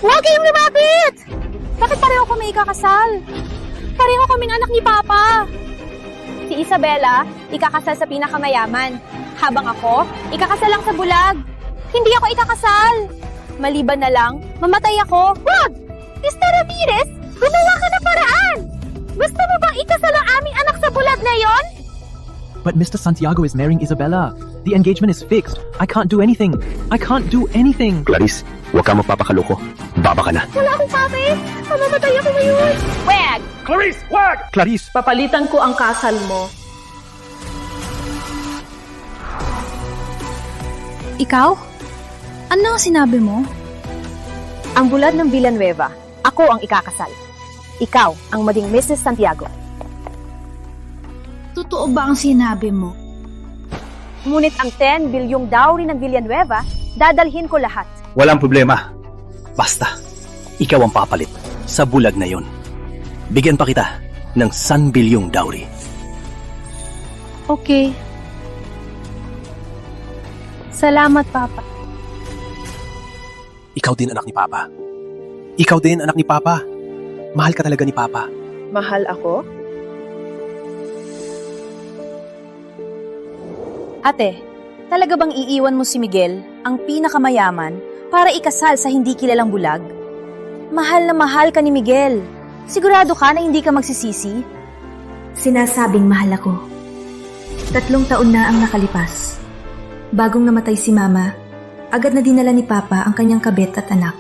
Huwag kayong lumapit! Bakit pareho kami ikakasal? Pareho kaming anak ni Papa. Si Isabela, ikakasal sa pinakamayaman. Habang ako, ikakasal lang sa bulag. Hindi ako ikakasal. Maliban na lang, mamatay ako. Wag! Mr. Ramirez, gumawa ka ng paraan! Gusto mo bang ikasal ang aming anak sa bulag na yon? But Mr. Santiago is marrying Isabella. The engagement is fixed. I can't do anything. I can't do anything. Clarice, huwag ka magpapakaloko. Baba ka na. Wala akong sabi. Mamamatay ako ngayon. Wag! Clarice, wag! Clarice! Papalitan ko ang kasal mo. Ikaw? Ano ang sinabi mo? Ang bulad ng Villanueva, ako ang ikakasal. Ikaw ang maging Mrs. Santiago. Totoo ba ang sinabi mo? Ngunit ang 10 bilyong dowry ng Villanueva, dadalhin ko lahat. Walang problema. Basta, ikaw ang papalit sa bulag na yon. Bigyan pa kita ng 1 bilyong dowry. Okay. Salamat, Papa. Ikaw din anak ni Papa. Ikaw din anak ni Papa. Mahal ka talaga ni Papa. Mahal ako? Ate, talaga bang iiwan mo si Miguel, ang pinakamayaman, para ikasal sa hindi kilalang bulag? Mahal na mahal ka ni Miguel. Sigurado ka na hindi ka magsisisi? Sinasabing mahal ako. 3 taon na ang nakalipas. Bagong namatay si Mama, agad na dinala ni Papa ang kanyang kabit at anak.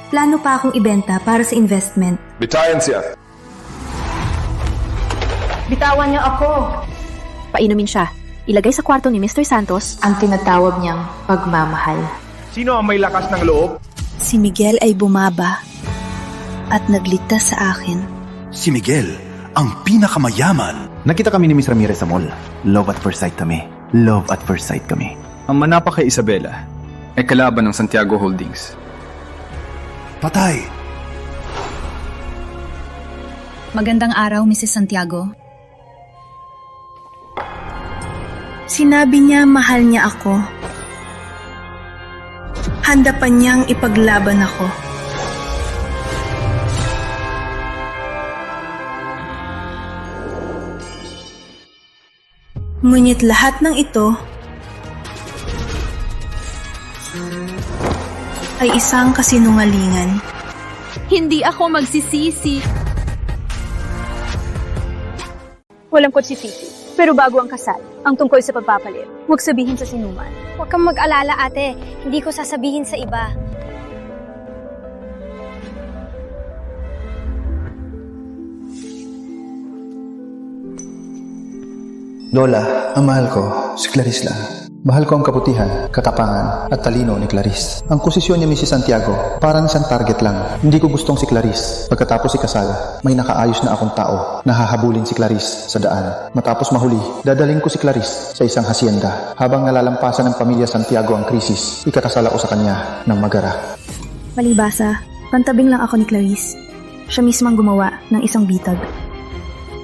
Plano pa akong ibenta para sa investment. Bitayan siya. Bitawan niyo ako. Painumin siya. Ilagay sa kwarto ni Mr. Santos Ang tinatawag niyang pagmamahal. Sino ang may lakas ng loob? Si Miguel ay bumaba at nagligtas sa akin. Si Miguel, ang pinakamayaman. Nakita kami ni Miss Ramirez sa mall. Love at first sight kami. Love at first sight kami. Ang manapa kay Isabela ay kalaban ng Santiago Holdings. Patay! Magandang araw, Mrs. Santiago. Sinabi niya mahal niya ako. Handa pa niyang ipaglaban ako. Ngunit lahat ng ito ay isang kasinungalingan. Hindi ako magsisisi. Walang kutsisisi. Pero bago ang kasal, ang tungkol sa pagpapalit, huwag sabihin sa sinuman. Huwag kang mag-alala, ate. Hindi ko sasabihin sa iba. Lola, ang mahal ko, si Clarice lang. Mahal ko ang kabutihan, katapangan, at talino ni Clarice. Ang posisyon niya ni si Santiago, parang isang target lang. Hindi ko gustong si Clarice. Pagkatapos ikasal, may nakaayos na akong tao na hahabulin si Clarice sa daan. Matapos mahuli, dadaling ko si Clarice sa isang hacienda. Habang nalalampasan ng pamilya Santiago ang krisis, ikakasal ako sa kanya ng magara. Palibasa, pantabing lang ako ni Clarice. Siya mismo ang gumawa ng isang bitag.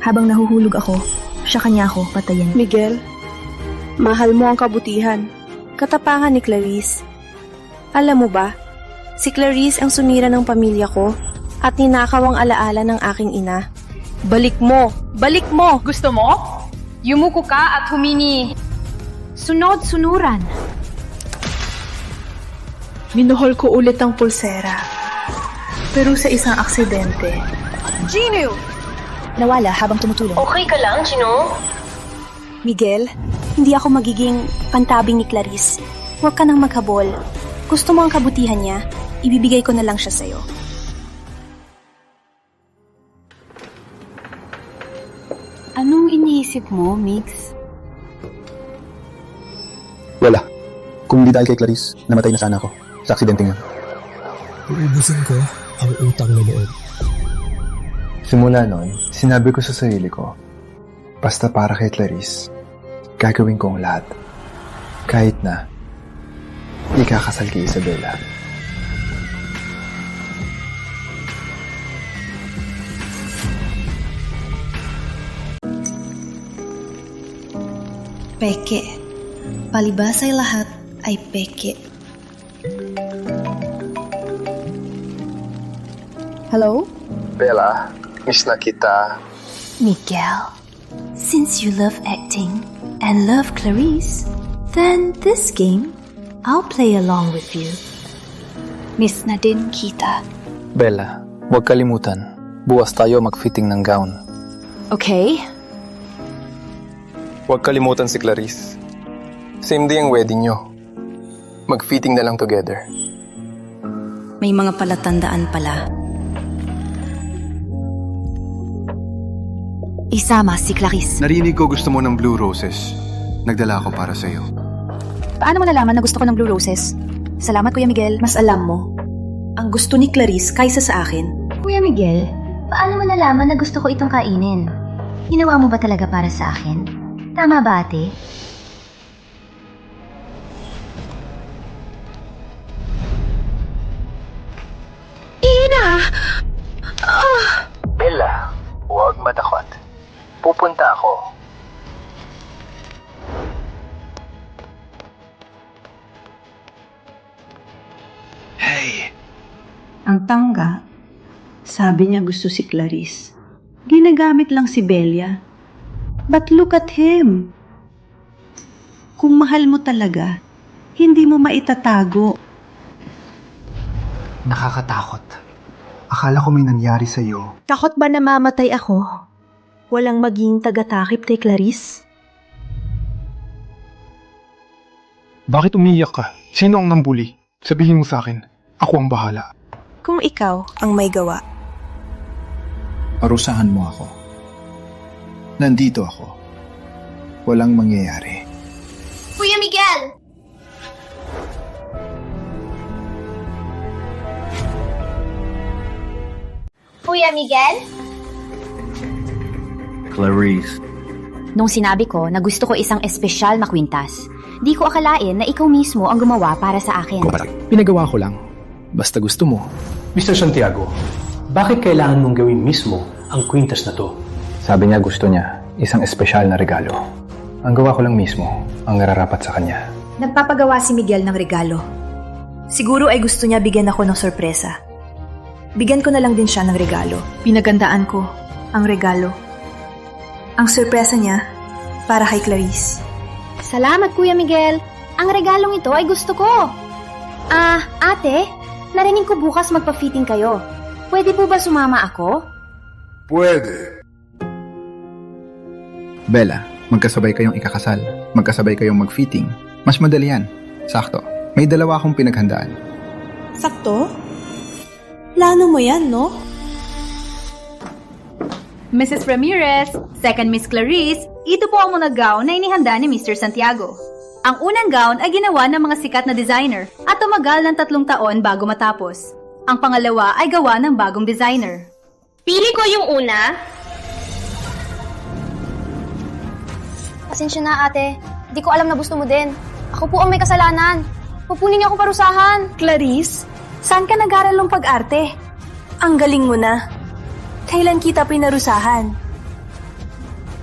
Habang nahuhulog ako, siya kanya ako patayin. Miguel, mahal mo ang kabutihan, katapangan ni Clarice. Alam mo ba, si Clarice ang sumira ng pamilya ko at ninakaw ang alaala ng aking ina. Balik mo! Balik mo! Gusto mo? Yumuko ka at humingi. Sunod-sunuran. Minuhol ko ulit ang pulsera. Pero sa isang aksidente, Gino! nawala habang tumutulong. Okay ka lang, Chino? Miguel, hindi ako magiging pantabing ni Clarice. Huwag ka nang maghabol. Gusto mo ang kabutihan niya, ibibigay ko na lang siya sa'yo. Anong iniisip mo, Mix? Lola, kung hindi dahil kay Clarice, namatay na sana ako sa aksidente nga. Uubusin ko ang utang na loob. Simula noon, sinabi ko sa sarili ko, basta para kay Clarice, gagawin ko ang lahat. Kahit na ikakasal kay Isabela. Peke. Palibas ay lahat ay peke. Hello? Bella, miss na kita. Miguel, since you love acting and love Clarice, then this game, I'll play along with you. Miss na din kita. Bella, huwag kalimutan. Bukas tayo mag-fitting ng gown. Okay? Huwag kalimutan si Clarice. Same day ang wedding nyo. Mag-fitting na lang together. May mga palatandaan pala. Isama si Clarice. Narinig ko gusto mo ng blue roses. Nagdala ako para sa'yo. Paano mo nalaman na gusto ko ng blue roses? Salamat, Kuya Miguel. Mas alam mo, ang gusto ni Clarice kaysa sa akin. Kuya Miguel, paano mo nalaman na gusto ko itong kainin? Ginawa mo ba talaga para sa akin? Tama ba, ate? Bella, huwag matakot. Pupunta ako. Hey! Ang tangga, sabi niya gusto si Clarice. Ginagamit lang si Belia. But look at him. Kung mahal mo talaga, hindi mo maitatago. Nakakatakot. Akala ko may nangyari sa'yo. Takot ba na mamatay ako? Walang maging taga-takip kay Clarice? Bakit umiiyak ka? Sino ang nambuli? Sabihin mo sa akin. Ako ang bahala. Kung ikaw ang may gawa. Parusahan mo ako. Nandito ako. Walang mangyayari. Kuya Miguel! Kuya Miguel? Clarice. Nung sinabi ko na gusto ko isang espesyal na kwintas, di ko akalain na ikaw mismo ang gumawa para sa akin. Pinagawa ko lang. Basta gusto mo. Mr. Santiago, bakit kailangan mong gawin mismo ang kwintas na to? Sabi niya gusto niya isang espesyal na regalo. Ang gawa ko lang mismo ang nararapat sa kanya. Nagpapagawa si Miguel ng regalo. Siguro ay gusto niya bigyan ako ng sorpresa. Bigyan ko na lang din siya ng regalo. Pinagandaan ko ang regalo. Ang sorpresa niya para kay Clarice. Salamat, Kuya Miguel. Ang regalong ito ay gusto ko. Ate, narinig ko bukas magpa-fitting kayo. Pwede po ba sumama ako? Pwede. Bella, magkasabay kayong ikakasal. Magkasabay kayong mag-fitting. Mas madali yan. Sakto. May dalawa akong pinaghandaan. Sakto? Plano mo yan, no? Mrs. Ramirez, second Miss Clarice, ito po ang mga gown na inihanda ni Mr. Santiago. Ang unang gown ay ginawa ng mga sikat na designer at tumagal ng 3 taon bago matapos. Ang pangalawa ay gawa ng bagong designer. Pili ko yung una. Pasensya na, ate. Di ko alam na gusto mo din. Ako po ang may kasalanan. Pupunin niyo ako parusahan. Clarice, saan ka nag-aral ng pag-arte? Ang galing mo na. Kailan kita pinarusahan?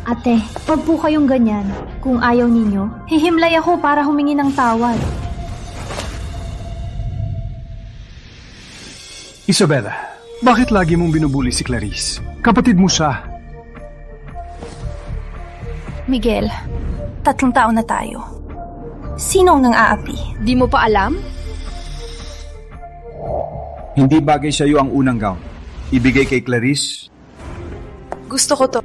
Ate, wag po kayong ganyan. Kung ayaw ninyo, hihimlay ako para humingi ng tawad. Isabella, bakit lagi mong binubuli si Clarice? Kapatid mo siya. Miguel, 3 taon na tayo. Sino ang nang-aapi? Di mo pa alam? Hindi bagay sa'yo ang unang gown. Ibigay kay Clarice. Gusto ko to.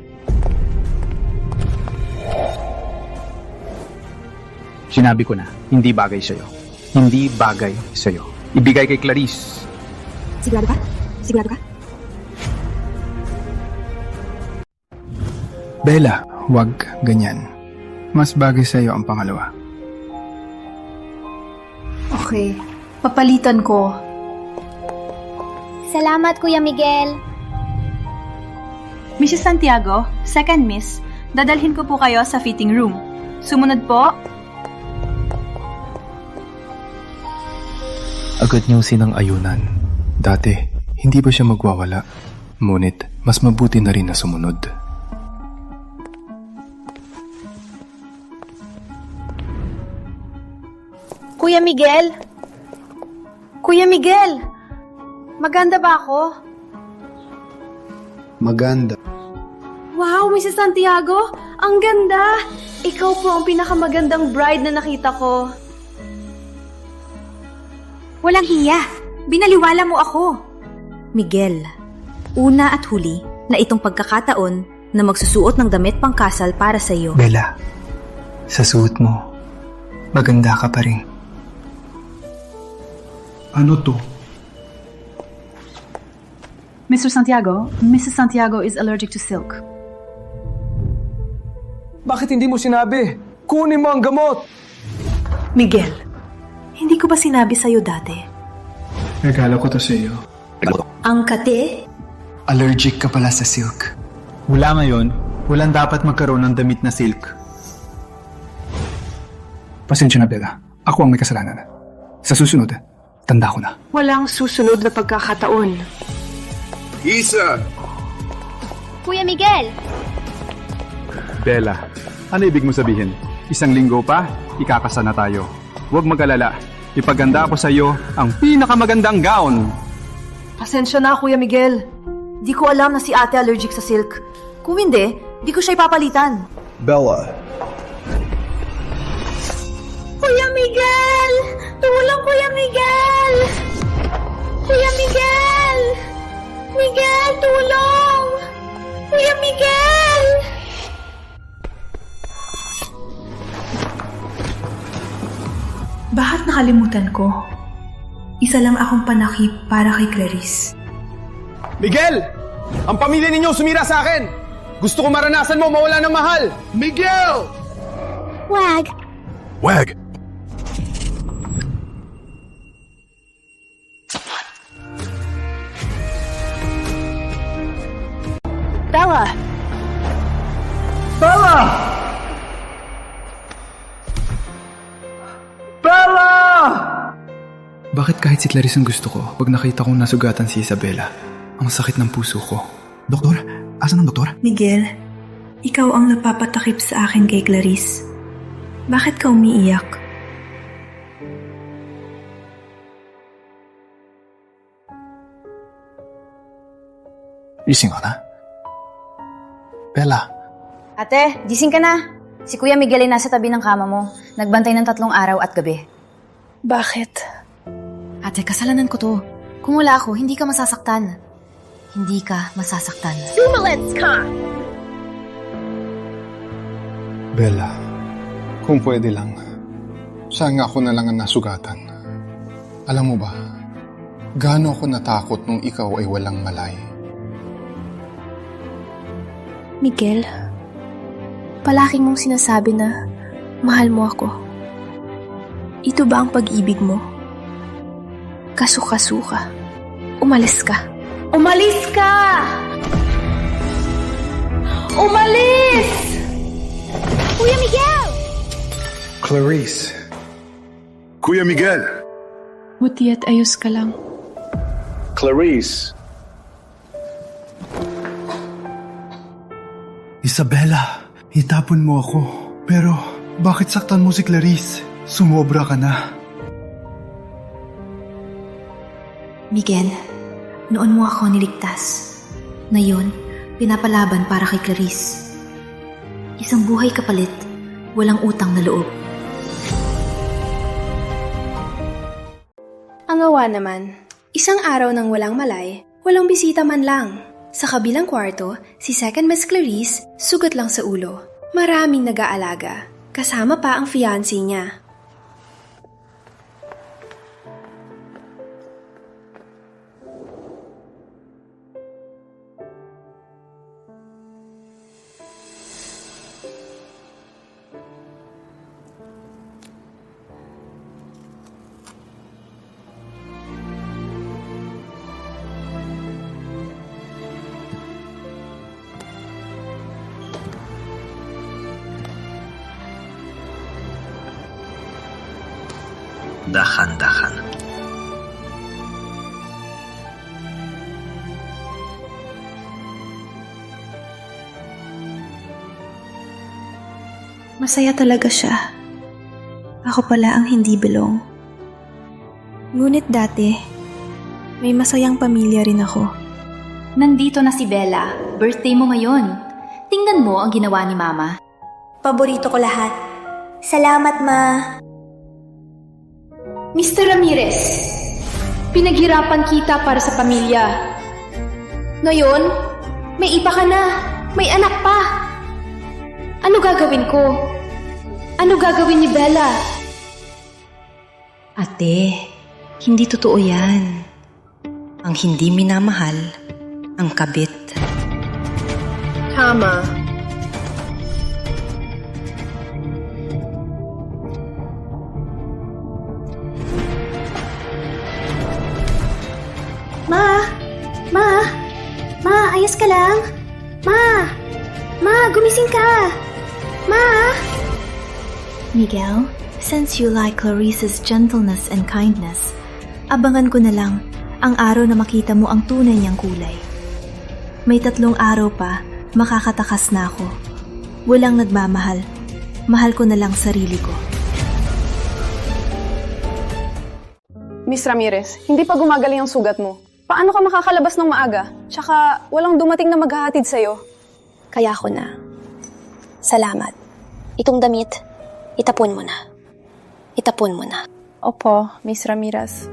Sinabi ko na, hindi bagay sa'yo. Hindi bagay sa'yo. Ibigay kay Clarice. Sigurado ka? Sigurado ka? Bella, wag ganyan. Mas bagay sa'yo ang pangalawa. Okay, papalitan ko. Salamat, Kuya Miguel. Mrs. Santiago, second Miss, dadalhin ko po kayo sa fitting room. Sumunod po. Agad niyang sinang-ayunan. Dati, hindi ba siya magwawala? Ngunit, mas mabuti na rin na sumunod. Kuya Miguel? Kuya Miguel! Maganda ba ako? maganda. Wow, Mrs. Santiago! Ang ganda! Ikaw po ang pinakamagandang bride na nakita ko. Walang hiya. Binaliwala mo ako. Miguel, una at huli na itong pagkakataon na magsusuot ng damit pangkasal para sa iyo. Bella, sa suot mo, maganda ka pa rin. Ano to? Mr. Santiago, Mrs. Santiago is allergic to silk. Bakit hindi mo sinabi? Kunin mo ang gamot! Miguel, hindi ko ba sinabi sa'yo dati? Regalo ko to sa iyo. Ang kate? Allergic ka pala sa silk. Mula ngayon, Walang dapat magkaroon ng damit na silk. pasensya na Bella. Ako ang may kasalanan. Sa susunod, tanda ko na. Walang susunod na pagkakataon. Isa! Kuya Miguel! Bella, ano ibig mo sabihin? Isang linggo pa, ikakasal na tayo. Huwag mag-alala. Ipaganda ko sa iyo ang pinakamagandang gown. Pasensya na, Kuya Miguel. Di ko alam na si ate allergic sa silk. Kung hindi, di ko siya ipapalitan. Bella, Kuya Miguel! Tulong, Kuya Miguel! Kuya Miguel! Miguel, tulong! Kuya Miguel! Bakit nakalimutan ko? Isa lang akong panakip para kay Clarice. Miguel! Ang pamilya ninyo sumira sa akin! Gusto ko maranasan mo mawala ng mahal! Miguel! Wag! Wag! Bella! Bella! Bella! Bakit kahit si Clarice ang gusto ko, pag nakita kong nasugatan si Isabela, ang sakit ng puso ko? Doktor? Asan ang doktor? Miguel, ikaw ang napapatakip sa akin kay Clarice. Bakit ka umiiyak? Gising ka na? Bella, Ate, gising ka na. Si Kuya Miguel ay nasa tabi ng kama mo. Nagbantay ng 3 araw at gabi. Bakit? Ate, kasalanan ko to. Kung wala ako, hindi ka masasaktan. Hindi ka masasaktan. Sumalits ka! Bella, kung pwede lang, sana ako na lang ang nasugatan. Alam mo ba, gaano ako natakot nung ikaw ay walang malay. Miguel, palagi mong sinasabi na mahal mo ako. Ito ba ang pag-ibig mo? Kasuka-suka. Umalis ka. Umalis ka! Umalis! Kuya Miguel! Clarice. Kuya Miguel! Buti at ayos ka lang. Clarice. Isabela, itapon mo ako. Pero, bakit saktan mo si Clarice? Sumobra ka na. Miguel, noon mo ako niligtas. Ngayon, pinapalaban para kay Clarice. Isang buhay kapalit, walang utang na loob. Ang awa naman, isang araw nang walang malay, walang bisita man lang. Sa kabilang kwarto, si Second Miss Clarice sugat lang sa ulo. Maraming nag-aalaga, kasama pa ang fiancé niya. Dahan-dahan. Masaya talaga siya. Ako pala ang hindi belong. Ngunit dati, may masayang pamilya rin ako. Nandito na si Bella. Birthday mo ngayon. Tingnan mo ang ginawa ni Mama. Paborito ko lahat. Salamat, Ma. Mr. Ramirez, pinaghirapan kita para sa pamilya. Ngayon, may iba ka na. May anak pa. Ano gagawin ko? Ano gagawin ni Bella? Ate, hindi totoo yan. Ang hindi minamahal, ang kabit. Tama. Ma, ayos ka lang? Ma, gumising ka! Ma! Miguel, since you like Clarice's gentleness and kindness, abangan ko na lang ang araw na makita mo ang tunay niyang kulay. May 3 araw pa, makakatakas na ako. Walang nagmamahal. Mahal ko na lang sarili ko. Miss Ramirez, hindi pa gumagaling ang sugat mo. Paano ka makakalabas ng maaga? Tsaka walang dumating na maghahatid sa'yo. Kaya ko na. Salamat. Itong damit, itapon mo na. Itapon mo na. Opo, Miss Ramirez.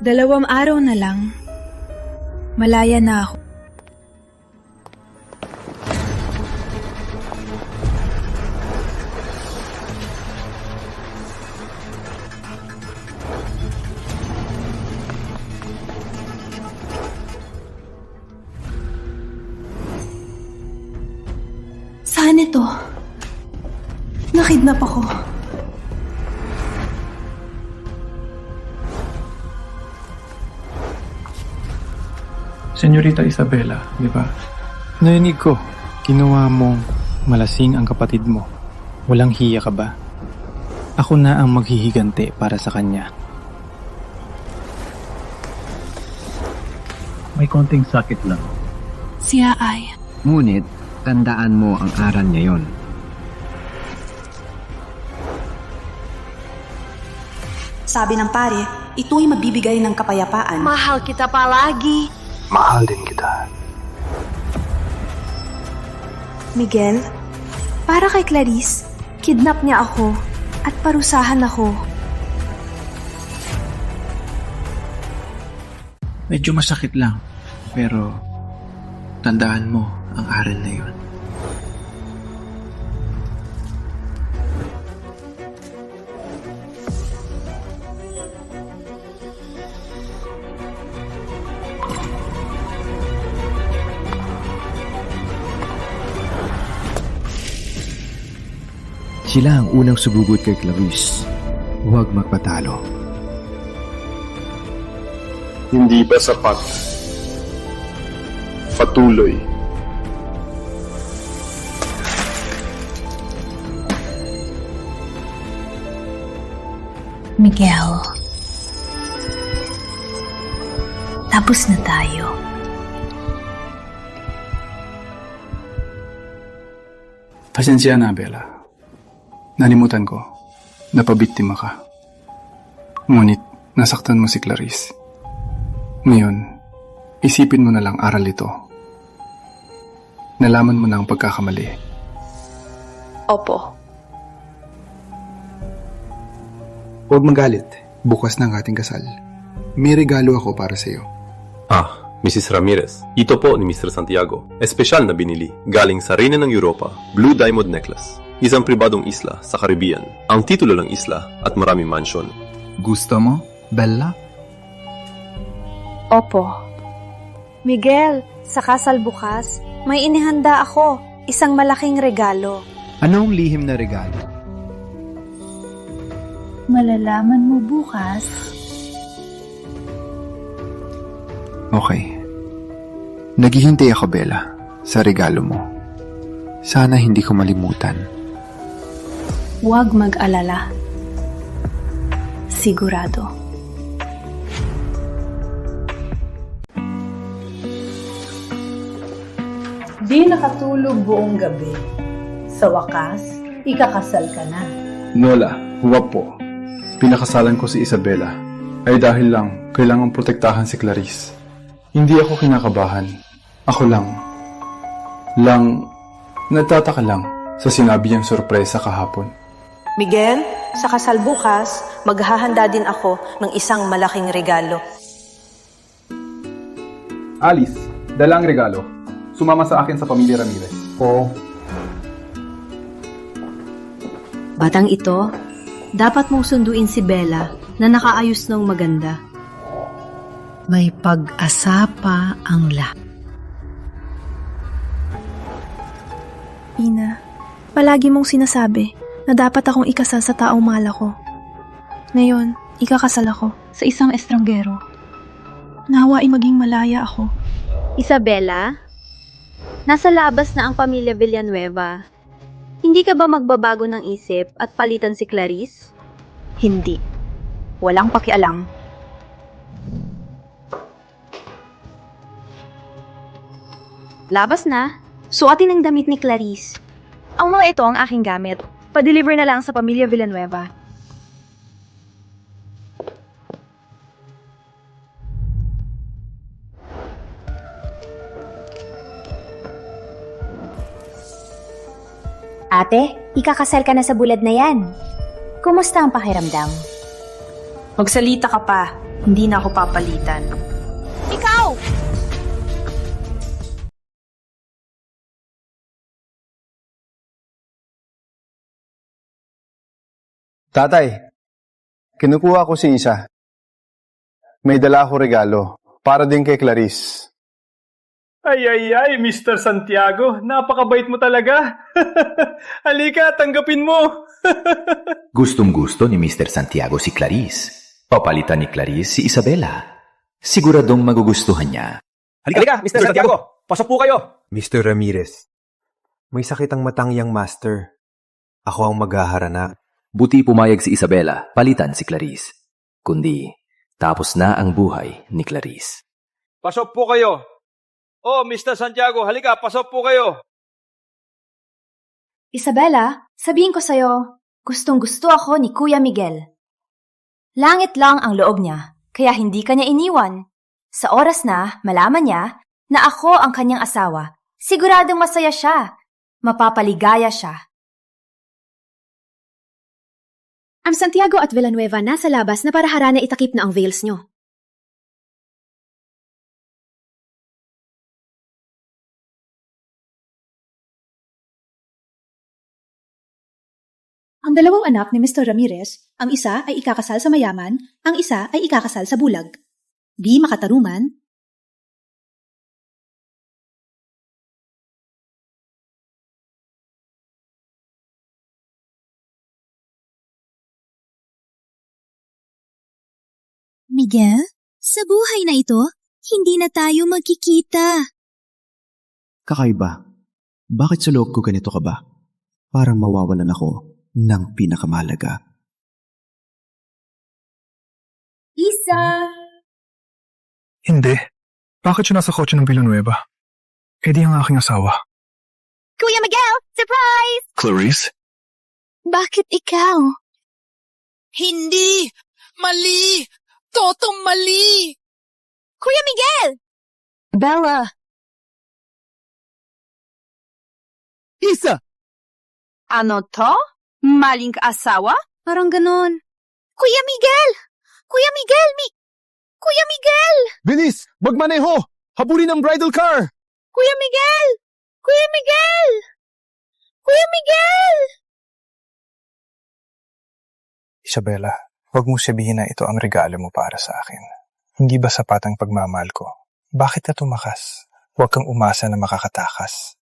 Dalawang araw na lang, malaya na ako. Saan ito? Nakidnap ako. Senyorita Isabela, di ba? Narinig ko, ginawa mong malasing ang kapatid mo. Walang hiya ka ba? Ako na ang maghihigante para sa kanya. May konting sakit lang. Siya ay... Ngunit, tandaan mo ang aral niya yon. Sabi ng pare, ito'y magbibigay ng kapayapaan. Mahal kita palagi. Mahal din kita. Miguel, para kay Clarice, kidnap niya ako at parusahan ako. Medyo masakit lang, pero tandaan mo ang aral na yun. Sila ang unang sumugot kay Clarice. Huwag magpatalo. Hindi pa sapat. Patuloy. Miguel, tapos na tayo. Pasensya na, Bella. Nalimutan ko. Napabiktima ka. Ngunit, nasaktan mo si Clarice. Ngayon, isipin mo na lang aral ito. Nalaman mo na ang pagkakamali. Opo. Huwag magalit. Bukas na ang ating kasal. May regalo ako para sa iyo. Mrs. Ramirez, ito po ni Mr. Santiago. Espesyal na binili, galing sa Reyna ng Europa, Blue Diamond Necklace. Isang pribadong isla sa Caribbean. Ang titulo ng isla at maraming mansyon. Gusto mo, Bella? Opo. Miguel, sa kasal bukas, may inihanda ako. Isang malaking regalo. Anong lihim na regalo? Malalaman mo bukas. Okay. Naghihintay ako, Bella, sa regalo mo. Sana hindi ko malimutan. Huwag mag-alala. Sigurado. Di nakatulog buong gabi. Sa wakas, ikakasal ka na. Nola, huwag po. Pinakasalan ko si Isabela ay dahil lang kailangang protektahan si Clarice. Hindi ako kinakabahan. Ako lang nagtataka lang sa sinabi niyang sorpresa kahapon. Miguel, sa kasal bukas, maghahanda din ako ng isang malaking regalo. Alice, dala ang regalo. Sumama sa akin sa pamilya Ramirez. Oo. Batang ito, dapat mong sunduin si Bella na nakaayos ng maganda. May pag-asa pa ang lahat. Ina, palagi mong sinasabi na dapat akong ikasal sa taong mahal ako. Ngayon, ikakasal ako sa isang estranggero. Nawa ay maging malaya ako. Isabela, nasa labas na ang pamilya Villanueva. Hindi ka ba magbabago ng isip at palitan si Clarice? Hindi. Walang pakialam. Labas na. Suotin ang damit ni Clarice. Ang mga ito ang aking gamit. Pa-deliver na lang sa pamilya Villanueva. Ate, ikakasal ka na sa bulad na yan. Kumusta ang pakiramdam? Magsalita ka pa, hindi na ako papalitan. Ikaw! Tatay, kinukuha ko si Isa. May dala ako regalo para din kay Clarice. Ay, Mr. Santiago, napakabait mo talaga. Halika, tanggapin mo. Gustong-gusto ni Mr. Santiago si Clarice. Papalitan ni Clarice si Isabela. Siguradong magugustuhan niya. Halika, Mr. Santiago. Pasok po kayo. Mr. Ramirez, may sakit ang matang yang master. Ako ang maghaharana. Buti pumayag si Isabela, palitan si Clarice. Kundi, tapos na ang buhay ni Clarice. Pasok po kayo. Oh, Mr. Santiago, halika, pasok po kayo. Isabela, sabihin ko sa'yo, gustong-gusto ako ni Kuya Miguel. Langit lang ang loob niya, kaya hindi kanya iniwan. Sa oras na malaman niya na ako ang kanyang asawa, siguradong masaya siya. Mapapaligaya siya. Ang Santiago at Villanueva nasa labas na para harana itakip na ang veils nyo. Ang dalawang anak ni Mr. Ramirez, ang isa ay ikakasal sa mayaman, ang isa ay ikakasal sa bulag. Di makataruman. Miguel, sa buhay na ito, hindi na tayo magkikita. Kakaiba. Bakit sa loob ko ganito ka ba? Parang mawawalan ako ng pinakamahalaga. Isa! Hindi. Bakit siya nasa kotse ng Villanueva? Eh di ang aking asawa. Kuya Miguel, surprise! Clarice? Bakit ikaw? Hindi! Mali! Totong mali! Kuya Miguel! Bella! Isa! Ano to? Maling asawa? Parang ganon. Kuya Miguel! Kuya Miguel! Kuya Miguel! Bilis! Magmaneho! Habulin ang bridal car! Kuya Miguel! Kuya Miguel! Kuya Miguel! Isabela, huwag mo sabihin na ito ang regalo mo para sa akin. Hindi ba sapat ang pagmamahal ko? Bakit ka tumakas? Huwag kang umasa na makakatakas.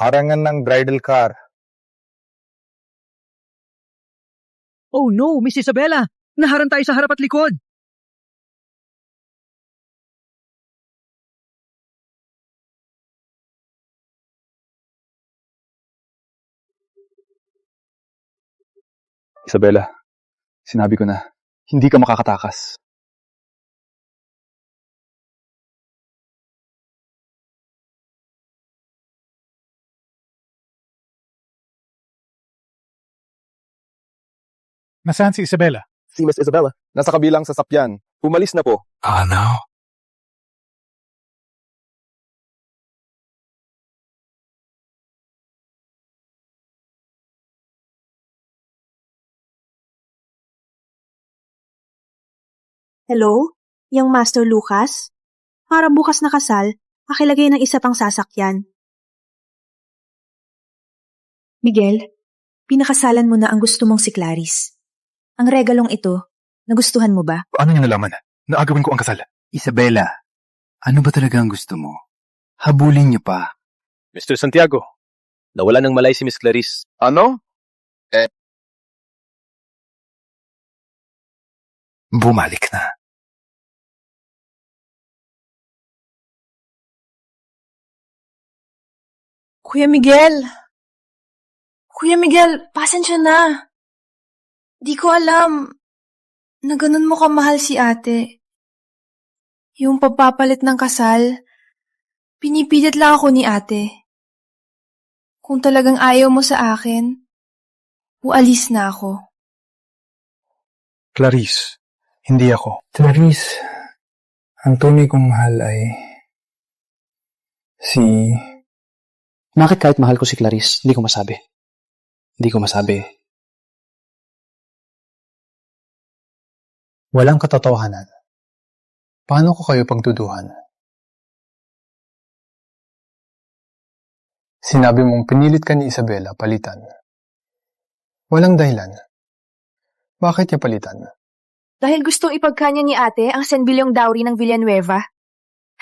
Harangan ng bridal car. Oh no, Miss Isabela! Naharang tayo sa harap at likod! Isabela, sinabi ko na, hindi ka makakatakas. Nasaan si Isabela? Si Miss Isabella. Nasa kabilang sasakyan. Umalis na po. Ano? Hello? Yang Master Lucas? Para bukas na kasal, pakilagay ng isa pang sasakyan. Miguel, pinakasalan mo na ang gusto mong si Clarice. Ang regalong ito, nagustuhan mo ba? Paano niya nalaman na agawin ko ang kasal? Isabela, ano ba talaga ang gusto mo? Habulin niyo pa. Mr. Santiago, nawala ng malay si Miss Clarice. Ano? Bumalik na. Kuya Miguel! Kuya Miguel, pasensya na. Di ko alam na ganun mo kamahal si ate. Yung pagpapalit ng kasal, pinipilit lang ako ni ate. Kung talagang ayaw mo sa akin, ualis na ako. Clarice, hindi ako. Clarice, ang tunay kong mahal ay si... Bakit kahit mahal ko si Clarice, hindi ko masabi? Hindi ko masabi. Walang katotohanan. Paano ko kayo pagduduhan? Sinabi mong pinilit ka ni Isabela palitan. Walang dahilan. Bakit niya palitan? Dahil gustong ipagkanya ni ate ang senbilyong dowry ng Villanueva.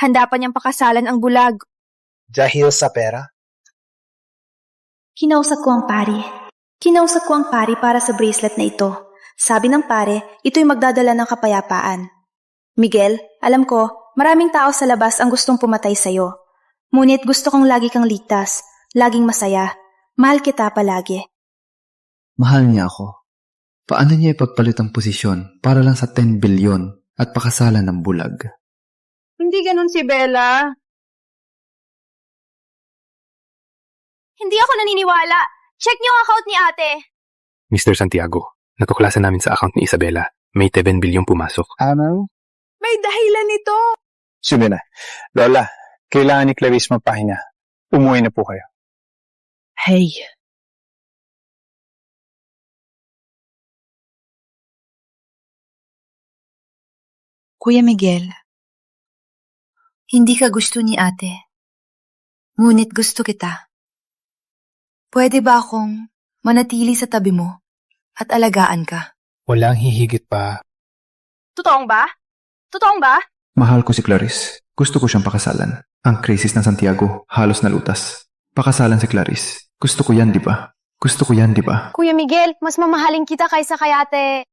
Handa pa niyang pakasalan ang bulag. Dahil sa pera? Kinausap ko ang pari para sa bracelet na ito. Sabi ng pare, ito'y magdadala ng kapayapaan. Miguel, alam ko, maraming tao sa labas ang gustong pumatay sa'yo. Ngunit gusto kong lagi kang ligtas, laging masaya. Mahal kita palagi. Mahal niya ako. Paano niya ipagpalit ang posisyon para lang sa 10 bilyon at pakasalan ng bulag? Hindi ganun si Bella. Hindi ako naniniwala. Check niyo ang account ni ate. Mr. Santiago, natuklasan namin sa account ni Isabela. May 7 bilyong pumasok. Ano? May dahilan nito. Sige na. Lola, kailangan ni Clarice magpahinga. Umuwi na po kayo. Hey. Kuya Miguel, hindi ka gusto ni ate. Ngunit gusto kita. Pwede ba akong manatili sa tabi mo at alagaan ka? Walang hihigit pa. Totoong ba? Totoong ba? Mahal ko si Clarice. Gusto ko siyang pakasalan. Ang krisis ng Santiago, halos nalutas. Pakasalan si Clarice. Gusto ko yan, di ba? Gusto ko yan, di ba? Kuya Miguel, mas mamahalin kita kaysa kay ate.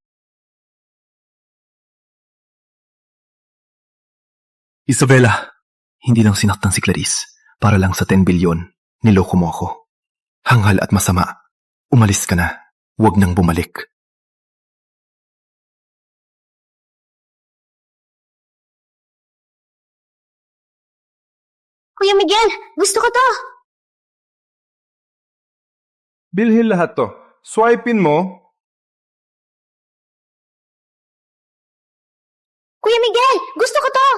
Isabela, hindi lang sinaktan si Clarice. Para lang sa 10 bilyon, niloko mo ako. Hanghal at masama. Umalis ka na. Huwag nang bumalik. Kuya Miguel, gusto ko to. Bilhin lahat to. Swipein mo. Kuya Miguel, gusto ko to.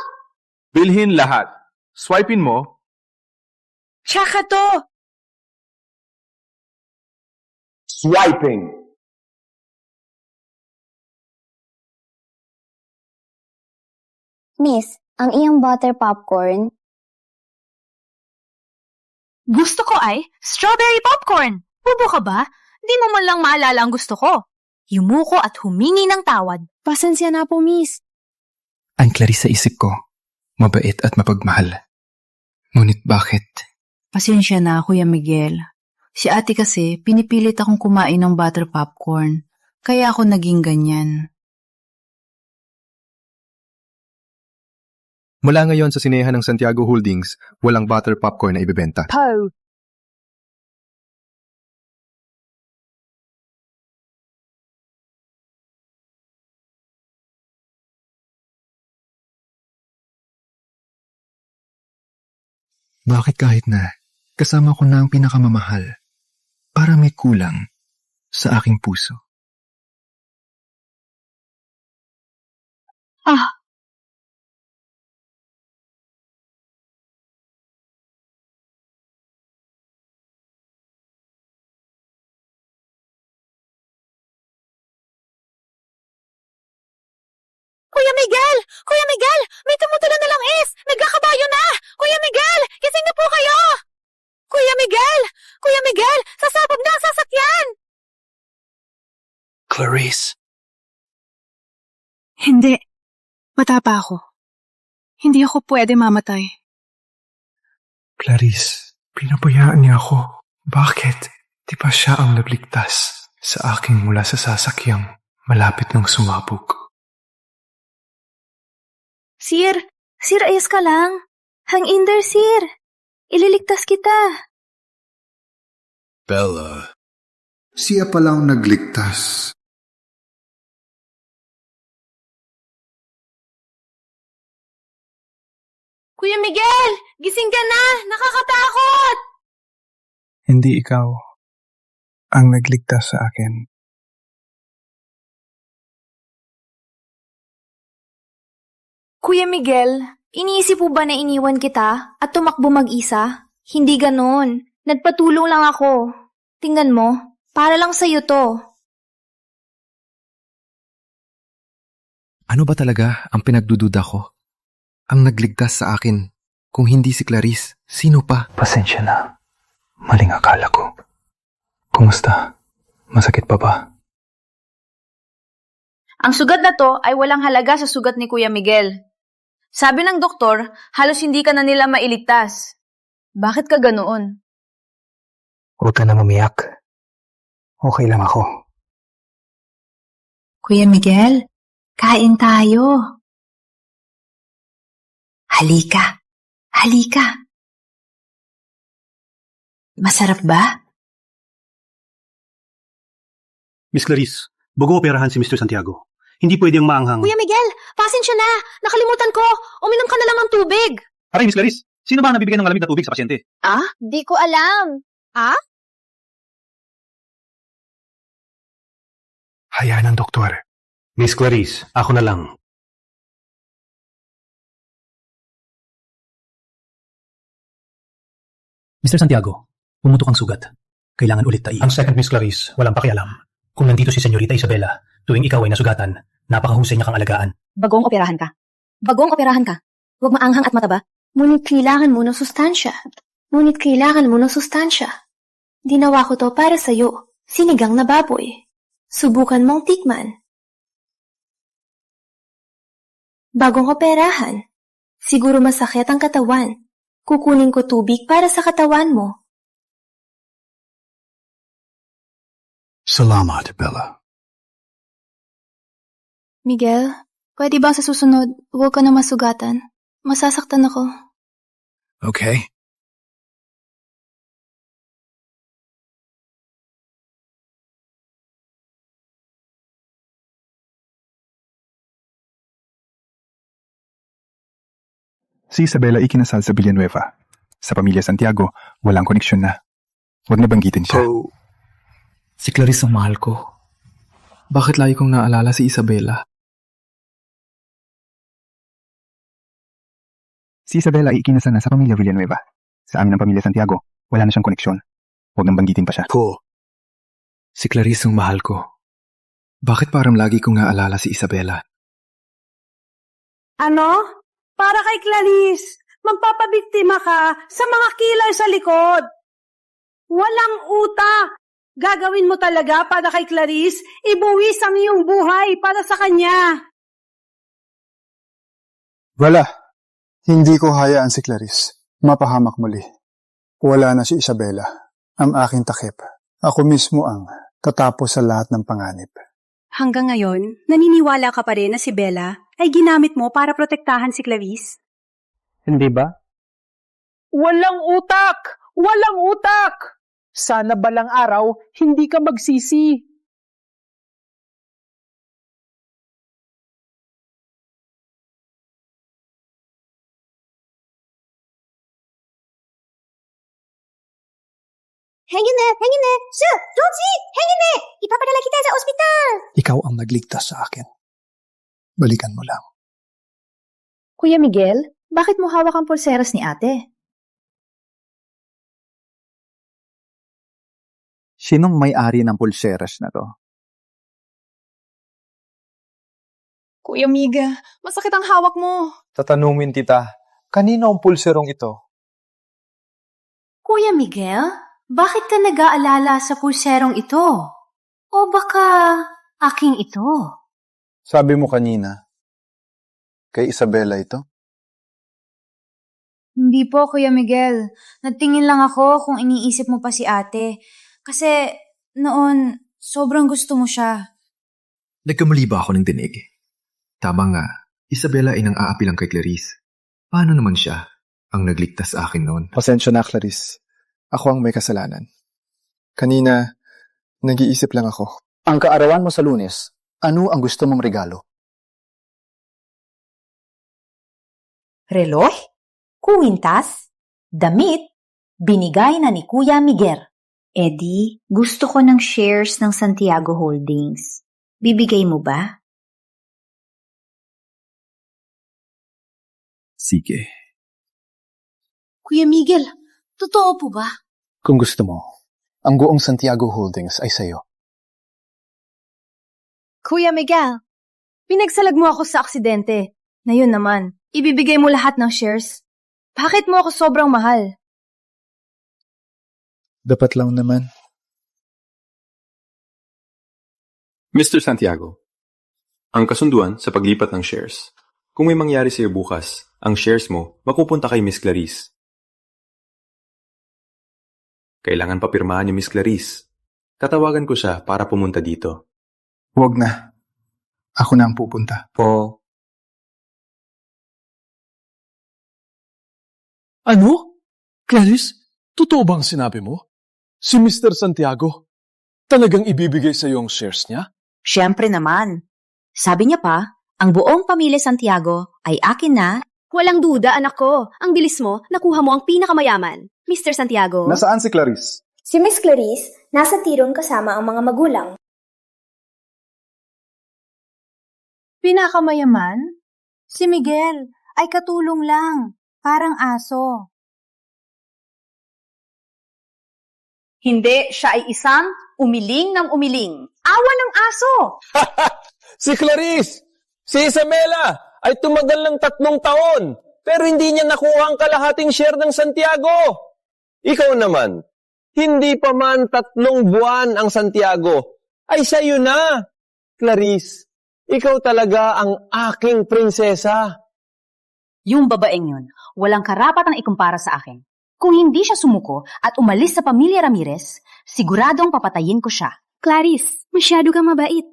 Bilhin lahat. Swipein mo. Tsaka to. Swiping. Miss, ang iyong butter popcorn. Gusto ko ay strawberry popcorn. Bubo ka ba? Di mo man lang maalala ang gusto ko. Yumuko at humingi ng tawad. Pasensya na po, miss. Ang Clarice sa isip ko, mabait at mapagmahal. Ngunit bakit? Pasensya na, Kuya Miguel. Si ate kasi, pinipilit akong kumain ng butter popcorn. Kaya ako naging ganyan. Mula ngayon sa sinehan ng Santiago Holdings, walang butter popcorn na ibebenta. Po. Bakit kahit na kasama ko na ang pinakamamahal, para may kulang sa aking puso? Kuya Miguel! Kuya Miguel! May tumutulo na lang is! Nagkakabayo na! Kuya Miguel! Gising na po kayo! Kuya Miguel! Kuya Miguel! Sasabog na ang sasakyan! Clarice. Hindi. Bata pa ako. Hindi ako pwede mamatay. Clarice, pinabayaan niya ako. Bakit? Di ba siya ang nagligtas sa akin mula sa sasakyang malapit ng sumabog? Sir, ayos ka lang. Hang in there, sir. Ililigtas kita. Bella. Siya palang nagligtas. Kuya Miguel! Gising ka na! Nakakatakot! Hindi ikaw ang nagligtas sa akin. Kuya Miguel, iniisip mo ba na iniwan kita at tumakbo mag-isa? Hindi ganon. Nagpatulong lang ako. Tingnan mo, para lang sa'yo to. Ano ba talaga ang pinagdududa ko? Ang nagligtas sa akin, kung hindi si Clarice, sino pa? Pasensya na. Maling akala ko. Kumusta? Masakit pa ba? Ang sugat na to ay walang halaga sa sugat ni Kuya Miguel. Sabi ng doktor, halos hindi ka na nila mailigtas. Bakit ka ganoon? Huwag ka na mamiyak. Okay lang ako. Kuya Miguel, kain tayo. Halika. Masarap ba? Miss Clarice, bago operahan si Mr. Santiago. Hindi pwedeng maanghang. Kuya Miguel, pasensya na! Nakalimutan ko! Uminom ka na lang ng tubig! Aray, Miss Clarice, sino ba ang nabibigyan ng malamig na tubig sa pasyente? Di ko alam. Hayaan ng doktor. Miss Clarice, ako na lang. Mr. Santiago, pumutok ang sugat. Kailangan ulit tayo. Ang second Miss Clarice, walang pakialam. Kung nandito si Senyorita Isabela, tuwing ikaw ay nasugatan, napakahusay niya kang alagaan. Bagong operahan ka. Huwag maanghang at mataba. Ngunit kailangan mo ng sustansya. Ginawa ko to para sa'yo. Sinigang na baboy. Subukan mong tikman. Bagong operahan. Siguro masakit ang katawan. Kukunin ko tubig para sa katawan mo. Salamat, Bella. Miguel, pwede ba sa susunod, huwag ka na masugatan? Masasaktan ako. Okay. Si Isabela ikinasal sa Villanueva. Sa pamilya Santiago, walang koneksyon na. Huwag na banggitin siya. Si Clarice ang mahal ko. Bakit lagi kong naalala si Isabela? Si Isabela ay ikinasal na sa pamilya Villanueva. Sa amin ng pamilya Santiago, wala na siyang koneksyon. Huwag nang banggitin pa siya. Si Clarice ang mahal ko. Bakit parang lagi kong naalala si Isabela? Ano? Para kay Clarice, magpapabiktima ka sa mga kilay sa likod. Walang utak. Gagawin mo talaga para kay Clarice, ibuwis ang iyong buhay para sa kanya. Wala. Hindi ko hayaan si Clarice. Mapahamak muli. Wala na si Isabela. Ang aking takip. Ako mismo ang tatapos sa lahat ng panganib. Hanggang ngayon, naniniwala ka pa rin na si Bella ay ginamit mo para protektahan si Clarice? Hindi ba? Walang utak! Walang utak! Sana balang araw, hindi ka magsisi. Hang in there! Sir, don't sleep! Hang in there! Ipapadala kita sa ospital! Ikaw ang nagligtas sa akin. Balikan mo lang. Kuya Miguel, bakit mo hawak ang pulseras ni ate? Sinong may-ari ng pulseras na to? Kuya Miguel, masakit ang hawak mo. Tatanungin kita, kanino ang pulserong ito? Kuya Miguel, bakit ka nag-aalala sa pulserong ito? O baka aking ito? Sabi mo kanina, kay Isabela ito? Hindi po, Kuya Miguel. Nagtingin lang ako kung iniisip mo pa si ate. Kasi noon, sobrang gusto mo siya. Nagkamali ba ako ng dinig? Tama nga, Isabela ay nang aapi lang kay Clarice. Paano naman siya ang nagligtas sa akin noon? Pasensya na, Clarice. Ako ang may kasalanan. Kanina, nag-iisip lang ako. Ang kaarawan mo sa Lunes, ano ang gusto mong regalo? Reloj? Kuwintas? Damit? Binigay na ni Kuya Miguel. Eddie, gusto ko ng shares ng Santiago Holdings. Bibigay mo ba? Sige. Kuya Miguel, totoo po ba? Kung gusto mo, ang buong Santiago Holdings ay sayo. Kuya Miguel, pinagsalag mo ako sa aksidente. Ngayon naman, ibibigay mo lahat ng shares. Bakit mo ako sobrang mahal? Dapat lang naman. Mr. Santiago, ang kasunduan sa paglipat ng shares. Kung may mangyari sa iyo bukas, ang shares mo mapupunta kay Miss Clarice. Kailangan papirmahan ni Miss Clarice. Tatawagan ko siya para pumunta dito. Huwag na. Ako na ang pupunta. Ano? Clarice, totoo bang sinabi mo? Si Mr. Santiago, talagang ibibigay sa iyo ang shares niya? Siyempre naman. Sabi niya pa, ang buong pamilya Santiago ay akin na. Walang duda, anak ko. Ang bilis mo, nakuha mo ang pinakamayaman. Mr. Santiago. Nasaan si Clarice? Si Miss Clarice, nasa tirong kasama ang mga magulang. Pinakamayaman? Si Miguel ay katulong lang, parang aso. Hindi, siya ay isang umiling ng umiling. Awa ng aso! Si Clarice! Si Isabela ay tumagal ng 3 taon, pero hindi niya nakuha ang kalahating share ng Santiago. Ikaw naman, hindi pa man 3 buwan ang Santiago, ay sa'yo na. Clarice, ikaw talaga ang aking prinsesa. Yung babaeng yun, walang karapatang ikumpara sa akin. Kung hindi siya sumuko at umalis sa pamilya Ramirez, siguradong papatayin ko siya. Clarice, masyado kang mabait.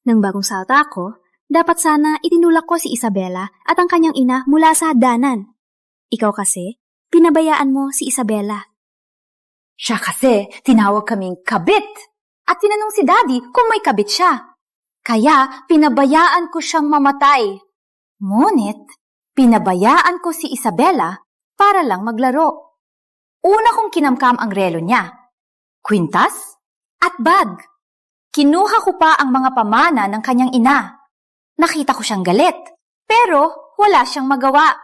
Nang bagong salta ako, dapat sana itinulak ko si Isabela at ang kanyang ina mula sa hagdanan. Ikaw kasi, pinabayaan mo si Isabela. Siya kasi, tinawag kaming kabit. At tinanong si Daddy kung may kabit siya. Kaya, pinabayaan ko siyang mamatay. Ngunit, pinabayaan ko si Isabela para lang maglaro. Una kong kinamkam ang relo niya, kwintas at bag. Kinuha ko pa ang mga pamana ng kanyang ina. Nakita ko siyang galit, pero wala siyang magawa.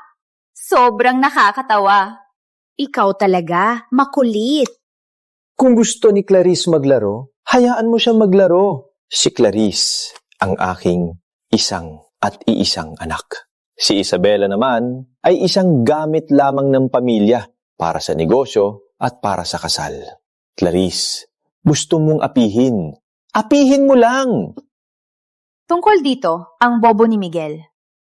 Sobrang nakakatawa. Ikaw talaga, makulit. Kung gusto ni Clarice maglaro, hayaan mo siyang maglaro. Si Clarice ang aking isang at iisang anak. Si Isabela naman ay isang gamit lamang ng pamilya para sa negosyo at para sa kasal. Clarice, gusto mong apihin. Apihin mo lang! Tungkol dito, ang bobo ni Miguel.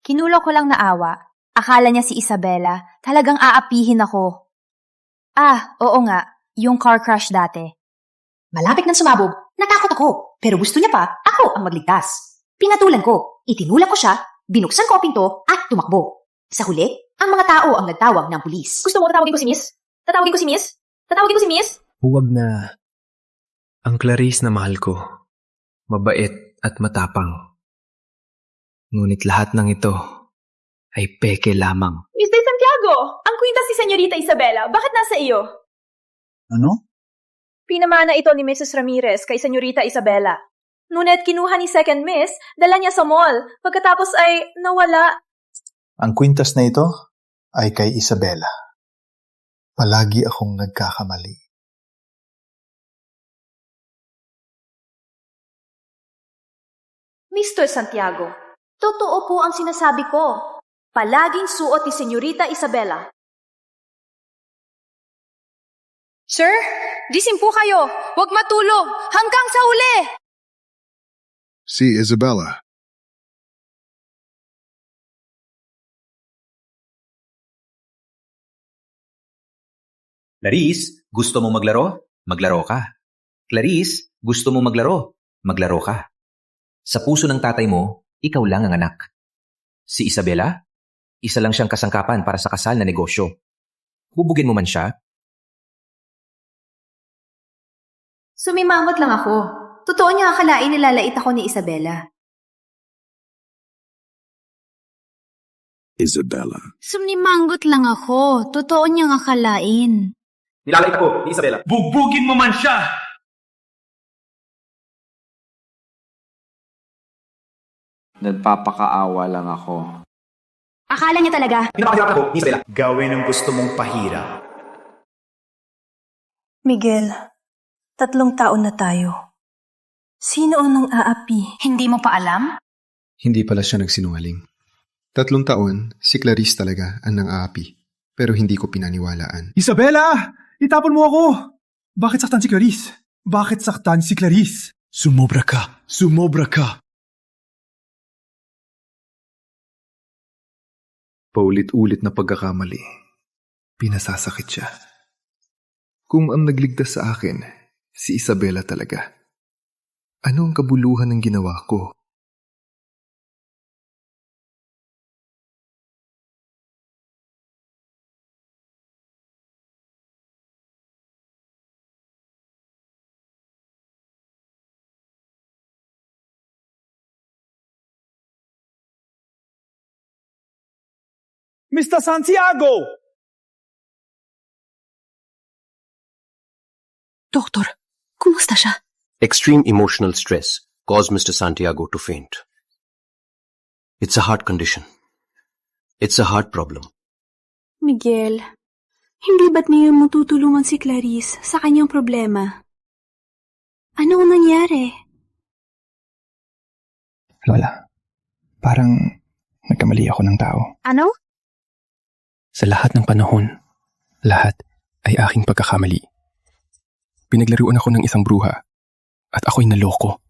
Kinulo ko lang na awa. Akala niya si Isabela, talagang aapihin ako. Ah, oo nga, yung car crash dati. Malapit nang sumabog, natakot ako. Pero gusto niya pa, ako ang magligtas. Pinatulan ko, itinulak ko siya, binuksan ko ang pinto at tumakbo. Sa huli, ang mga tao ang nagtawag ng pulis. Gusto mo tatawagin ko si Miss? Tatawagin ko si Miss? Tatawagin ko si Miss? Huwag na. Ang Clarice na mahal ko, mabait at matapang. Ngunit lahat ng ito ay peke lamang. Mr. Santiago, ang kwintas si Senyorita Isabela, bakit nasa iyo? Ano? Pinamana ito ni Mrs. Ramirez kay Senyorita Isabela. Ngunit kinuha ni Second Miss, dala niya sa mall. Pagkatapos ay nawala. Ang kwintas na ito ay kay Isabela. Palagi akong nagkakamali. Mr. Santiago, totoo po ang sinasabi ko. Palaging suot ni Senyorita Isabela. Sir, gising po kayo. Huwag matulog hanggang sa uli. Si Isabella. Clarice, gusto mo maglaro? Maglaro ka. Clarice, gusto mo maglaro? Maglaro ka. Sa puso ng tatay mo, ikaw lang ang anak. Si Isabela, isa lang siyang kasangkapan para sa kasal na negosyo. Bubugin mo man siya? Sumimangot lang ako. Totoo niya akalain nilalait ako ni Isabela. Isabella. Sumimanggot lang ako. Totoo niyang akalain. Nilalait ako ni Isabela. Bugbugin mo man siya! Nagpapakaawa lang ako. Akala niya talaga. Pinapakahirap ako ni Isabela. Gawin ang gusto mong pahirap. Miguel, 3 taon na tayo. Sino ang nang aapi? Hindi mo pa alam? Hindi pala siya nagsinungaling. 3 taon, si Clarice talaga ang nang-aapi. Pero hindi ko pinaniwalaan. Isabela! Itapon mo ako! Bakit saktan si Clarice? Bakit saktan si Clarice? Sumobra ka! Sumobra ka! Paulit-ulit na pagkakamali. Pinasasakit siya. Kung ang nagligtas sa akin, si Isabela talaga. Ano ang kabuluhan ng ginawa ko? Mr. Santiago! Doktor, kumusta siya? Extreme emotional stress caused Mr. Santiago to faint. It's a heart condition. It's a heart problem. Miguel, hindi ba't niyo matutulungan si Clarice sa kanyang problema? Ano ang nangyari? Lola, parang nagkamali ako ng tao. Ano? Sa lahat ng panahon, lahat ay aking pagkakamali. Pinaglaruan ako ng isang bruha at ako'y naloko.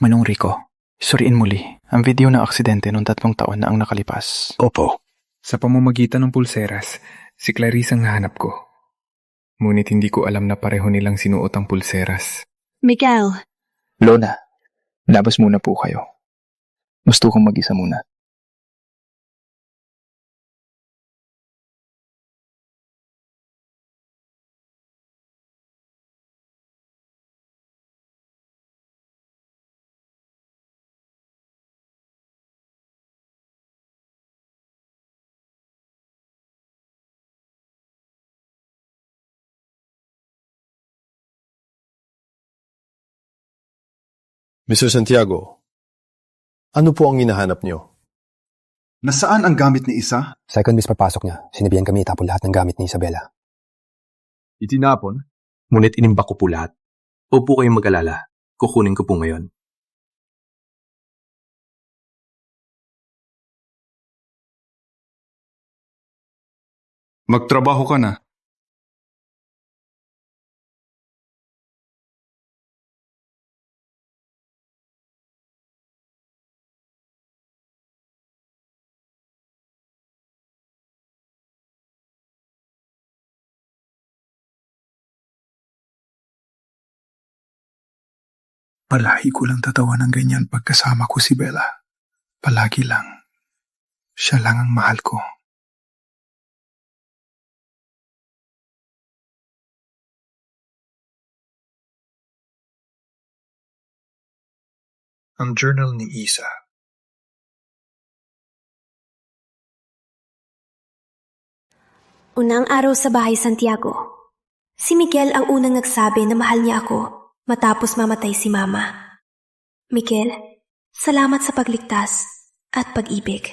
Manong Rico, suriin muli ang video ng aksidente noong 3 taon na ang nakalipas. Opo. Sa pamamagitan ng pulseras, si Clarice ang nahanap ko. Ngunit hindi ko alam na pareho nilang sinuot ang pulseras. Miguel. Lola, labas muna po kayo. Gusto kong mag-isa muna. Mr. Santiago, ano po ang hinahanap niyo? Nasaan ang gamit ni Isa? Second miss papasok niya. Sinabihan kami itapon lahat ng gamit ni Isabela. Itinapon? Ngunit inimbak ko po lahat. Huwag po kayong mag-alala. Kukunin ko po ngayon. Magtrabaho ka na. Palagi ko lang tatawa ng ganyan pagkasama ko si Bella. Palagi lang. Siya lang ang mahal ko. Ang journal ni Isa. Unang araw sa bahay Santiago. Si Miguel ang unang nagsabi na mahal niya ako matapos mamatay si Mama. Miguel, salamat sa pagligtas at pag-ibig.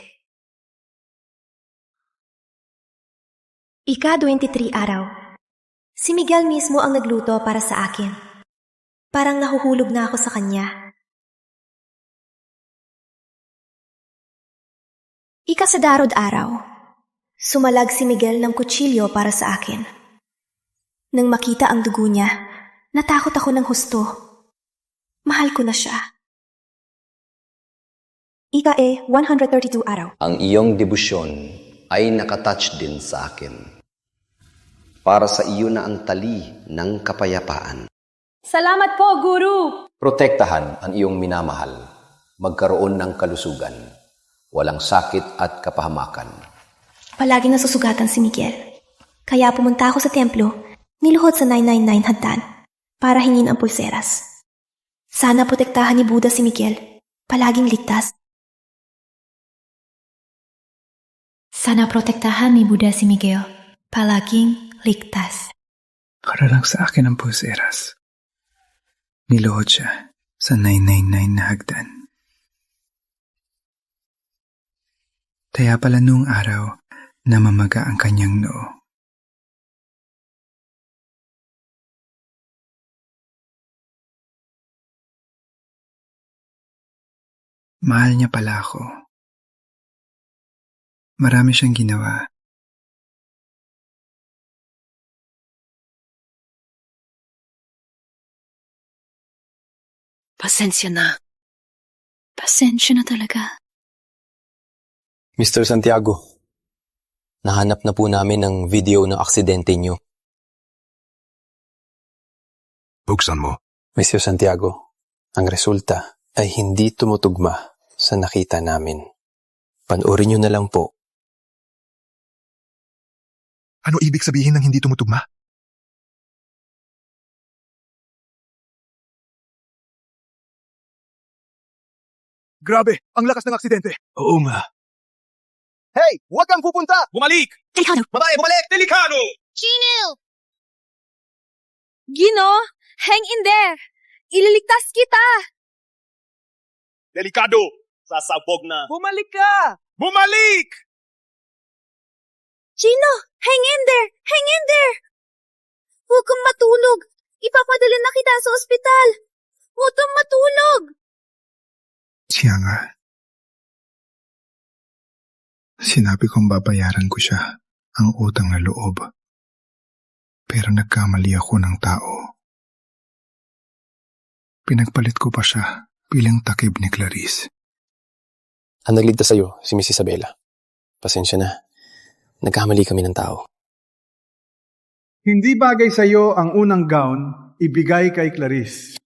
Ika-23 araw. Si Miguel mismo ang nagluto para sa akin. Parang nahuhulog na ako sa kanya. Ika-10 araw. Sumalag si Miguel ng kutsilyo para sa akin. Nang makita ang dugo niya, natakot ako ng husto. Mahal ko na siya. Ika-132 araw. Ang iyong debosyon ay nakatouch din sa akin. Para sa iyo na ang tali ng kapayapaan. Salamat po, Guru! Protektahan ang iyong minamahal. Magkaroon ng kalusugan. Walang sakit at kapahamakan. Palagi nasusugatan si Miguel. Kaya pumunta ako sa templo, niluhod sa 999 hagdan para hingin ang pulseras. Sana protektahan ni Buddha si Miguel. Palaging ligtas. Sana protektahan ni Buddha si Miguel. Palaging ligtas. Para lang sa akin ang pulseras. Niluhod siya sa 999 na hagdan. Kaya pala noong araw, namamaga ang kanyang noo. Mahal niya pala ako. Marami siyang ginawa. Pasensya na. Pasensya na talaga. Mr. Santiago, nahanap na po namin ang video ng aksidente niyo. Buksan mo. Mr. Santiago, ang resulta ay hindi tumutugma sa nakita namin. Panoorin niyo na lang po. Ano ibig sabihin ng hindi tumutugma? Grabe, ang lakas ng aksidente. Oo nga. Hey, huwag kang pupunta! Bumalik! Delikado! Babae, bumalik! Delikado! Chinil! Gino, hang in there! Ililigtas kita! Delikado! Sasabog na! Bumalik ka! Bumalik! Gino, hang in there! Hang in there! Huwag kang matulog! Ipapadala na kita sa ospital! Huwag kang matulog! Siya nga. Sinabi kong babayaran ko siya ang utang na loob. Pero nagkamali ako ng tao. Pinagpalit ko pa siya bilang takib ni Clarice. Ang nagligtas sa'yo, si Miss Isabela. Pasensya na. Nagkamali kami ng tao. Hindi bagay sa iyo ang unang gown ibigay kay Clarice.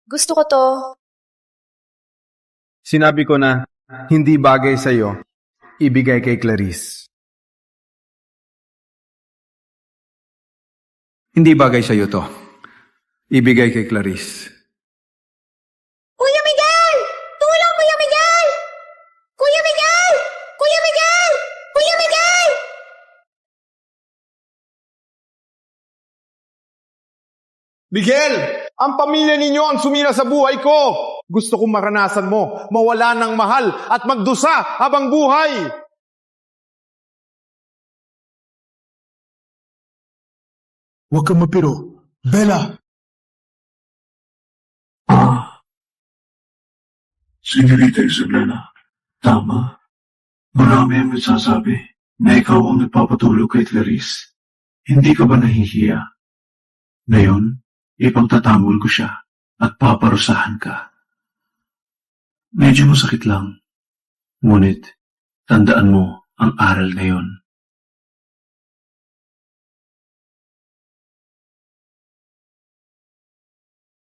Gusto ko to. Sinabi ko na hindi bagay sa iyo ibigay kay Clarice. Hindi bagay sa iyo to. Ibigay kay Clarice. Kuya Miguel! Tulong, Kuya Miguel! Kuya Miguel! Kuya Miguel! Kuya Miguel! Miguel! Ang pamilya ninyo ang sumira sa buhay ko! Gusto kong maranasan mo, mawala ng mahal at magdusa habang buhay! Huwag kang mapiro. Bella! Senyorita Isabela, tama. Marami ang nagsasabi na ikaw ang nagpapatulog kay Clarice. Hindi ka ba nahihiya? Ngayon, ipagtatanggol ko siya at paparusahan ka. Medyo masakit lang. Ngunit, tandaan mo ang aral na yon.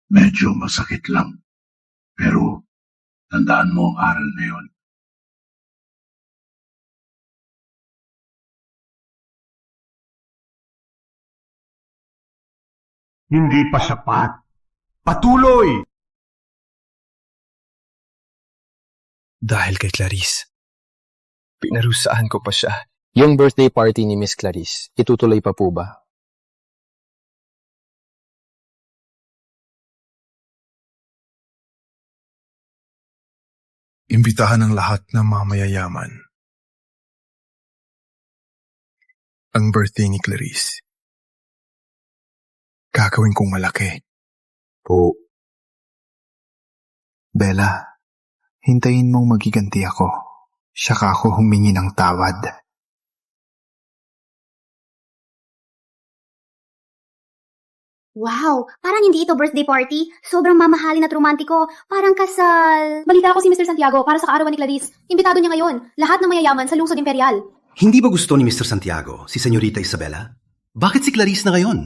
Medyo masakit lang. Pero, tandaan mo ang aral na yon. Hindi pa sapat. Patuloy! Dahil kay Clarice, pinarusahan ko pa siya. Yung birthday party ni Miss Clarice, itutuloy pa po ba? Imbitahan ng lahat ng mga mayayaman. Ang birthday ni Clarice. Gagawin kong malaki. Po. Bella, hintayin mong magiganti ako. Saka ako humingi ng tawad. Wow, parang hindi ito birthday party. Sobrang mamahalin at romantiko. Parang kasal. Balita ko si Mr. Santiago para sa kaarawan ni Clarice. Imbitado niya ngayon. Lahat ng mayayaman sa lungsod imperial. Hindi ba gusto ni Mr. Santiago si Senyorita Isabela? Bakit si Clarice na ngayon?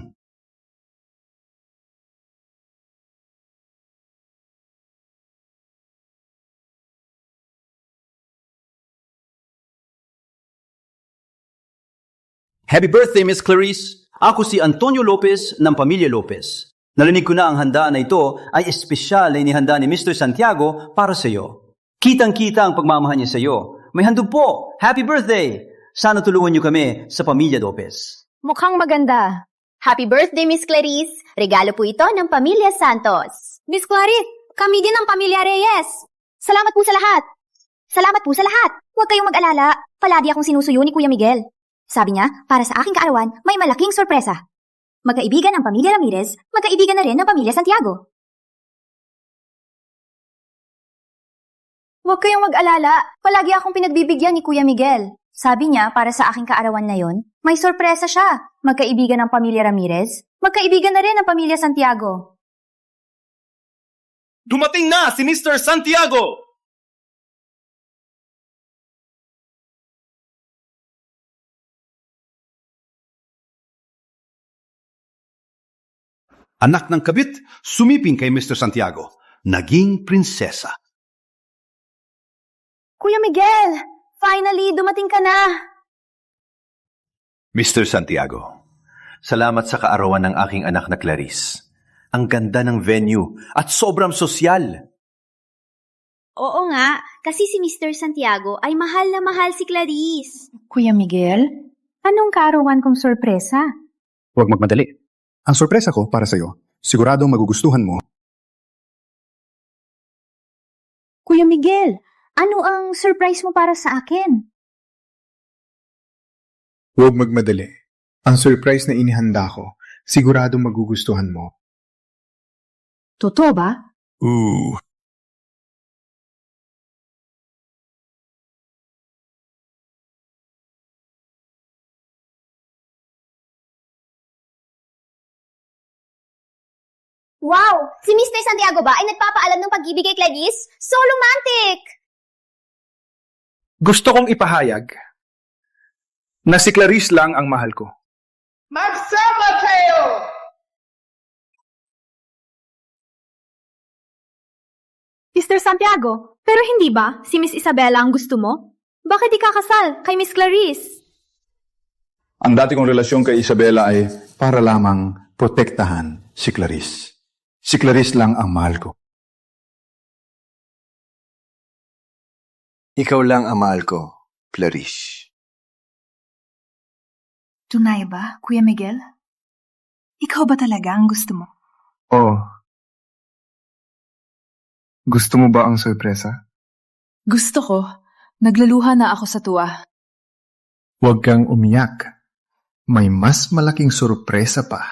Happy birthday, Miss Clarice! Ako si Antonio Lopez ng Pamilya Lopez. Narinig ko na ang handaan na ito ay espesyal na inihanda ni Mr. Santiago para sa iyo. Kitang-kita ang pagmamahal niya sa iyo. May handog po! Happy birthday! Sana tulungan niyo kami sa Pamilya Lopez. Mukhang maganda. Happy birthday, Miss Clarice. Regalo po ito ng Pamilya Santos. Miss Clarice, kami din ang Pamilya Reyes. Salamat po sa lahat. Salamat po sa lahat. Huwag kayong mag-alala. Palagi akong sinusuyo ni Kuya Miguel. Sabi niya, para sa aking kaarawan, may malaking sorpresa. Magkaibigan ang Pamilya Ramirez, magkaibigan na rin ng Pamilya Santiago. Huwag kayong mag-alala. Palagi akong pinagbibigyan ni Kuya Miguel. Sabi niya, para sa aking kaarawan na yon, may sorpresa siya. Magkaibigan ng Pamilya Ramirez, magkaibigan na rin ng Pamilya Santiago. Dumating na si Mr. Santiago! Anak ng kabit, sumiping kay Mr. Santiago. Naging prinsesa. Kuya Miguel, finally, dumating ka na. Mr. Santiago, salamat sa kaarawan ng aking anak na Clarice. Ang ganda ng venue at sobrang sosyal. Oo nga, kasi si Mr. Santiago ay mahal na mahal si Clarice. Kuya Miguel, anong kaarawan kong sorpresa? Huwag magmadali. Ang sorpresa ko para sa'yo, siguradong magugustuhan mo. Kuya Miguel, ano ang surprise mo para sa akin? Huwag magmadali. Ang surprise na inihanda ko, siguradong magugustuhan mo. Totoo ba? Ooh. Wow! Si Mr. Santiago ba ay nagpapaalam ng pag-ibig kay Clarice? So romantic! Gusto kong ipahayag na si Clarice lang ang mahal ko. Magsama kayo! Mr. Santiago, pero hindi ba si Miss Isabela ang gusto mo? Bakit di kakasal kay Miss Clarice? Ang dati kong relasyon kay Isabela ay para lamang protektahan si Clarice. Si Clarice lang ang mahal ko. Ikaw lang ang mahal ko, Clarice. Tunay ba, Kuya Miguel? Ikaw ba talaga ang gusto mo? Oh. Gusto mo ba ang sorpresa? Gusto ko. Naglaluha na ako sa tuwa. Huwag kang umiyak. May mas malaking sorpresa pa.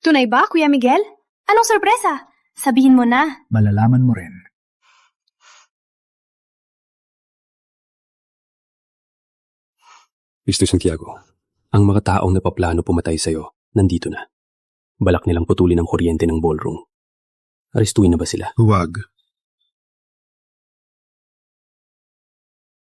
Tunay ba, Kuya Miguel? Anong sorpresa? Sabihin mo na. Malalaman mo rin. Mr. Santiago, ang mga taong napaplano pumatay sa'yo, nandito na. Balak nilang putulin ang kuryente ng ballroom. Arestuin na ba sila? Huwag.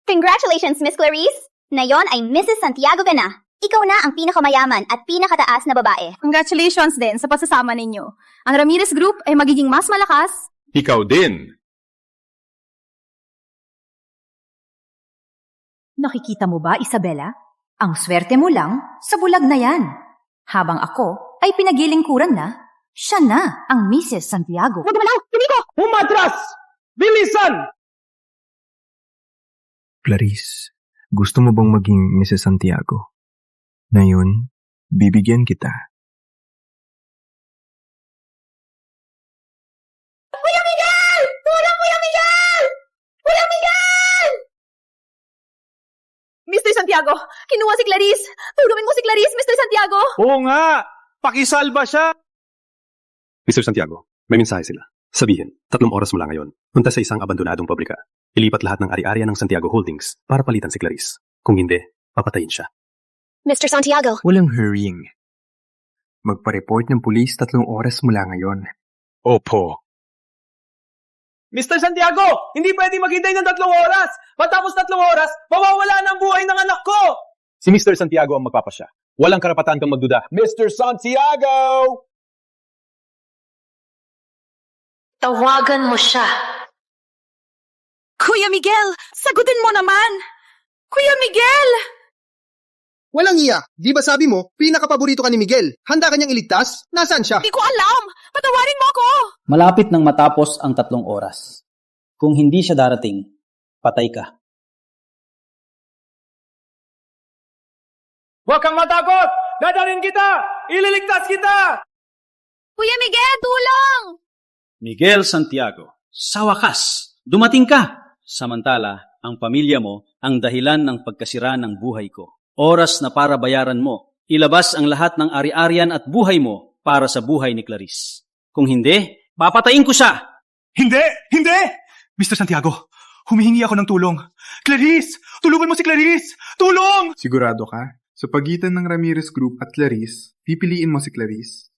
Congratulations, Miss Clarice! Ngayon ay Mrs. Santiago ka na. Ikaw na ang pinakamayaman at pinakataas na babae. Congratulations din sa pagsasama ninyo. Ang Ramirez Group ay magiging mas malakas. Ikaw din. Nakikita mo ba, Isabela? Ang swerte mo lang sa bulag na yan. Habang ako ay pinagilingkuran na, siya na ang Mrs. Santiago. Huwag malaw! Hindi ko! Umatras! Bilisan! Clarice, gusto mo bang maging Mrs. Santiago? Ngayon, bibigyan kita. Kuya Miguel! Kuya Miguel! Kuya Miguel! Mr. Santiago! Santiago! Kinuha si Clarice! Tulungan mo si Clarice, Mr. Santiago! Oo nga! Pakisalba siya! Mr. Santiago, may mensahe sila. Sabihin, 3 oras mula ngayon, punta sa isang abandonadong pabrika. Ilipat lahat ng ari-arian ng Santiago Holdings para palitan si Clarice. Kung hindi, papatayin siya. Mr. Santiago! Walang hurrying. Magpa-report ng pulis 3 oras mula ngayon. Opo. Mr. Santiago! Hindi pwede maghintay ng 3 oras! Matapos 3 oras, mawawala na ang buhay ng anak ko! Si Mr. Santiago ang magpapasya. Walang karapatan kang magduda. Mr. Santiago! Tawagan mo siya. Kuya Miguel! Sagutin mo naman! Kuya Miguel! Walang iya. Di ba sabi mo, pinakapaborito ka ni Miguel? Handa ka niyang iligtas? Nasaan siya? Di ko alam! Patawarin mo ako! Malapit nang matapos ang 3 oras. Kung hindi siya darating, patay ka. Huwag kang matakot! Dadarin kita! Ililigtas kita! Kuya Miguel, tulong! Miguel Santiago, sa wakas, dumating ka! Samantala, ang pamilya mo ang dahilan ng pagkasira ng buhay ko. Oras na para bayaran mo. Ilabas ang lahat ng ari-arian at buhay mo para sa buhay ni Clarice. Kung hindi, papatayin ko siya! Hindi! Hindi! Mr. Santiago, humihingi ako ng tulong. Clarice! Tulungan mo si Clarice! Tulong! Sigurado ka? Sa pagitan ng Ramirez Group at Clarice, pipiliin mo si Clarice.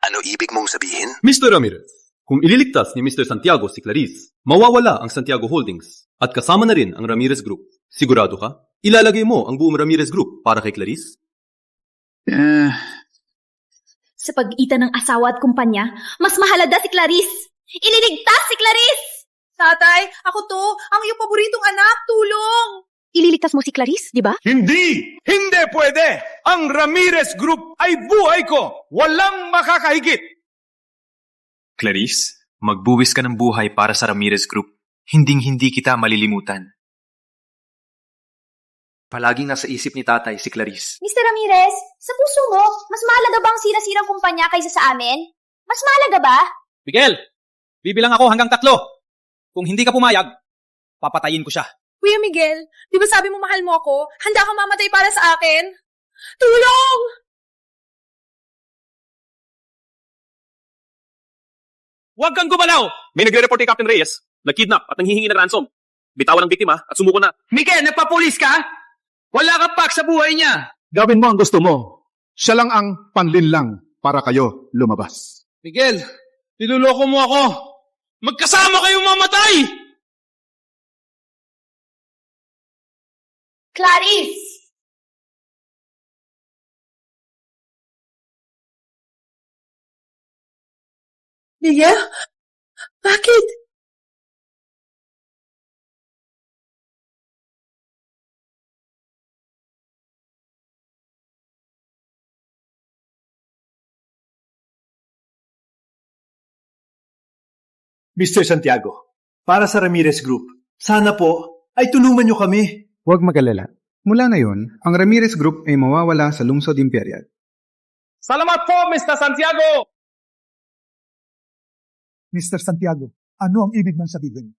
Ano ibig mong sabihin? Mr. Ramirez, kung ililigtas ni Mr. Santiago si Clarice, mawawala ang Santiago Holdings at kasama na rin ang Ramirez Group. Sigurado ka? Ilalagay mo ang buong Ramirez Group para kay Clarice? Sa pag-itan ng asawa at kumpanya, mas mahalada si Clarice! Ililigtas si Clarice! Tatay, ako to, ang iyong paboritong anak, tulong! Ililigtas mo si Clarice, di ba? Hindi! Hindi pwede! Ang Ramirez Group ay buhay ko! Walang makakahigit! Clarice, magbuwis ka ng buhay para sa Ramirez Group. Hinding-hindi kita malilimutan. Palaging nasa isip ni tatay si Clarice. Mr. Ramirez, sa puso mo, mas mahalaga ba ang sira-sirang kumpanya kaysa sa amin? Mas mahalaga ba? Miguel, bibilang ako hanggang 3. Kung hindi ka pumayag, papatayin ko siya. Kuya Miguel, di ba sabi mo mahal mo ako? Handa kang mamatay para sa akin? Tulong! Huwag kang gumalaw! May nagre-report kay Captain Reyes. Nagkidnap at nanghihingi ng ransom. Bitawan ng biktima at sumuko na. Miguel, nagpapulis ka? Wala ka pak sa buhay niya! Gawin mo ang gusto mo. Siya lang ang panlinlang para kayo lumabas. Miguel, niloloko mo ako. Magkasama kayong mamatay! Clarice! Miguel? Bakit? Mr. Santiago, para sa Ramirez Group, sana po ay tulungan niyo kami. Huwag mag-alala. Mula ngayon, ang Ramirez Group ay mawawala sa lungsod Imperial. Salamat po, Mr. Santiago! Mr. Santiago, ano ang ibig mong sabihin?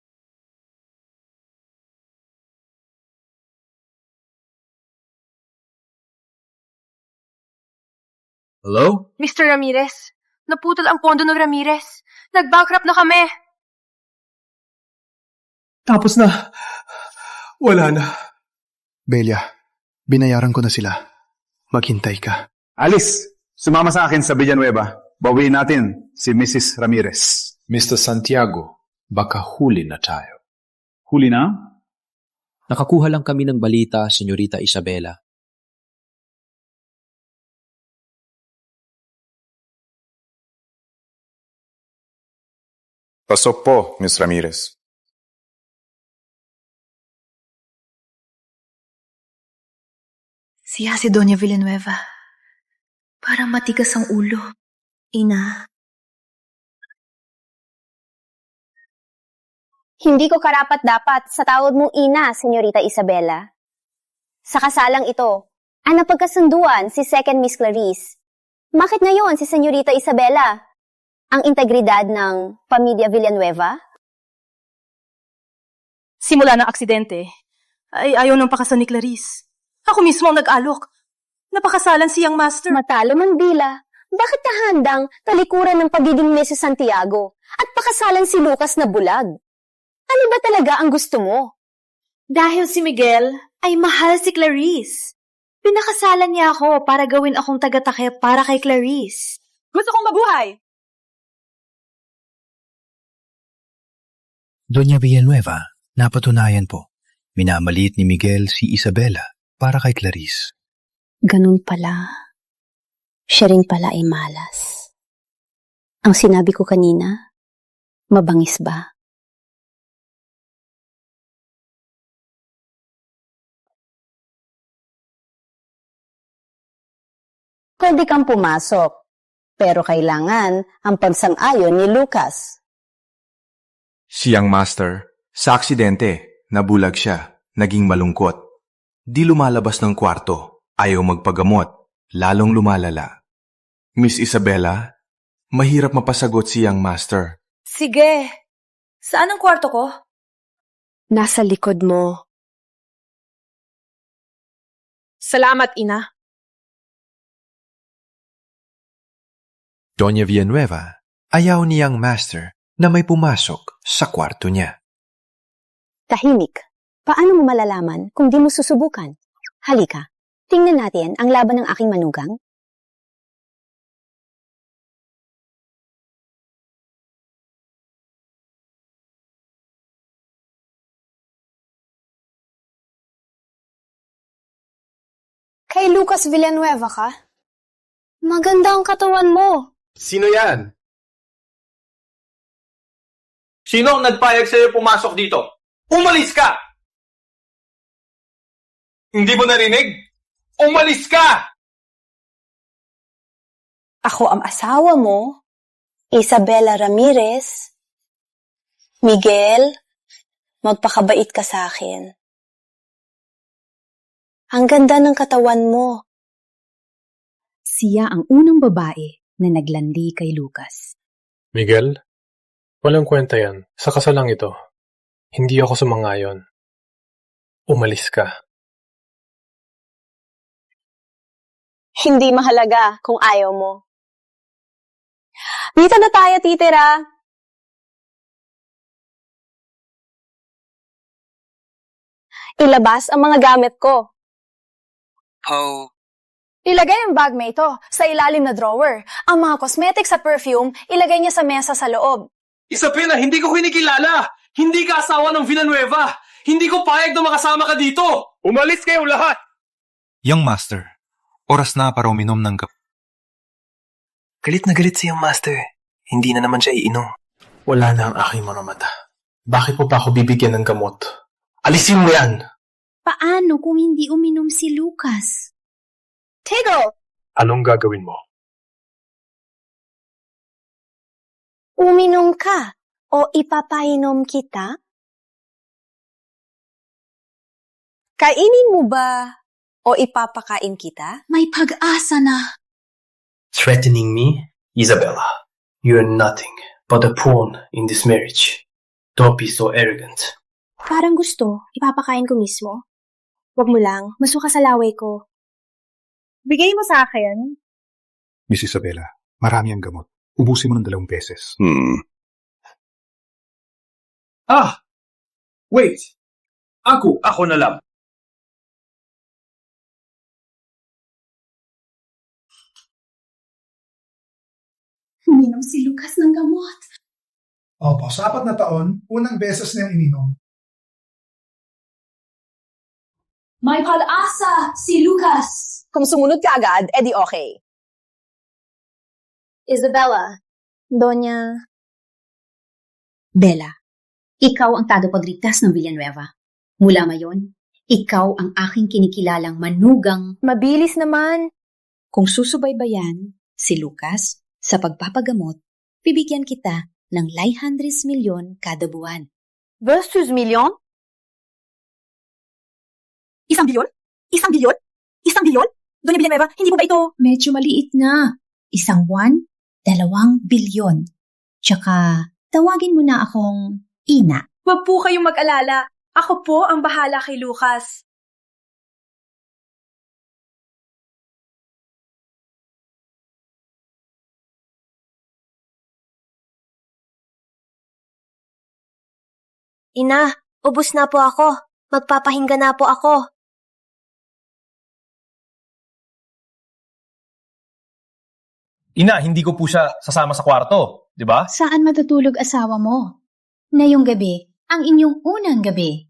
Hello? Mr. Ramirez, naputol ang pondo ng Ramirez. Nag-bankrupt na kami. Tapos na. Wala na. Belia, binayaran ko na sila. Maghintay ka. Alice, sumama sa akin sa Villanueva. Bawiin natin si Mrs. Ramirez. Mr. Santiago, baka huli na tayo. Huli na? Nakakuha lang kami ng balita, Senyorita Isabela. Pasok po, Miss Ramirez. Siya si Doña Villanueva. Parang matigas ang ulo. Ina. Hindi ko karapat-dapat sa tawag mong ina, Senyorita Isabela. Sa kasalang ito, ang napagkasunduan si Second Miss Clarice. Bakit ngayon si Senyorita Isabela? Ang integridad ng pamilya Villanueva? Simula ng aksidente, ay ayaw ng pakasal ni Clarice. Ako mismo ang nag-alok. Napakasalan siyang master. Matalo man Bila, bakit nahandang talikuran ng pagiging Mrs. Santiago at pakasalan si Lucas na bulag? Ano ba talaga ang gusto mo? Dahil si Miguel ay mahal si Clarice. Pinakasalan niya ako para gawin akong taga-takip para kay Clarice. Gusto kong mabuhay! Doña Villanueva, napatunayan po, minamaliit ni Miguel si Isabela para kay Clarice. Ganun pala. Siya rin pala ay malas. Ang sinabi ko kanina, mabangis ba? Pwede kang pumasok, pero kailangan ang pagsang-ayon ni Lucas. Siyang master, sa aksidente, nabulag siya, naging malungkot. Di lumalabas ng kwarto, ayaw magpagamot, lalong lumalala. Miss Isabela, mahirap mapasagot siyang master. Sige. Saan ang kwarto ko? Nasa likod mo. Salamat, Ina. Doña Villanueva, ayaw niyang master na may pumasok sa kwarto niya. Tahimik. Paano mo malalaman kung di mo susubukan? Halika, tingnan natin ang laban ng aking manugang. Kay Lucas Villanueva ka? Maganda ang katawan mo. Sino yan? Sino ang nagpayag sa'yo pumasok dito? Umalis ka! Hindi mo narinig? Umalis ka! Ako ang asawa mo, Isabela Ramirez. Miguel, magpakabait ka sa akin. Ang ganda ng katawan mo. Siya ang unang babae na naglandi kay Lucas. Miguel, walang kwenta yan. Sa kasalang ito, hindi ako sumangayon. Umalis ka. Hindi mahalaga kung ayaw mo. Dito na tayo titira. Ilabas ang mga gamit ko. Oh. Ilagay ang bag mate sa ilalim na drawer. Ang mga cosmetics at perfume, ilagay niya sa mesa sa loob. Isabela, hindi ko kinikilala! Hindi ka asawa ng Villanueva! Hindi ko payag na makasama ka dito! Umalis kayo lahat! Young Master, oras na para uminom ng Galit na galit siyang master. Hindi na naman siya iinom. Wala na ang aking mga mata. Bakit mo pa ako bibigyan ng gamot? Alisin mo yan! Paano kung hindi uminom si Lucas? Tiggle! Anong gagawin mo? Uminom ka o ipapainom kita? Kainin mo ba o ipapakain kita? May pag-asa na. Threatening me? Isabella, you're nothing but a pawn in this marriage. Don't be so arrogant. Parang gusto, ipapakain ko mismo. Huwag mo lang, masuka sa laway ko. Bigay mo sa akin. Miss Isabela, marami ang gamot. Ubusin mo ng 2 beses. Wait! Ako na lang. Uminom si Lucas ng gamot. Opo, sa 4 na taon, unang beses na yung ininom. May pag-asa si Lucas. Kung sumunod ka agad, edi okay. Isabella. Doña Bella, ikaw ang tagapagligtas ng Villanueva. Mula ngayon, ikaw ang aking kinikilalang manugang. Mabilis naman. Kung susubaybayan si Lucas sa pagpapagamot, bibigyan kita ng 900 milyon kada buwan. Versus milyon? 1 bilyon? 1 bilyon? 1 bilyon? Doña Villanueva, hindi mo ba ito? Medyo maliit na. 1 buwan, 2 bilyon. Tsaka, tawagin mo na akong Ina. Huwag po kayong mag-alala. Ako po ang bahala kay Lucas. Ina, ubos na po ako. Magpapahinga na po ako. Ina, hindi ko po siya sasama sa kwarto, di ba? Saan matutulog asawa mo? Ngayong gabi, ang inyong unang gabi.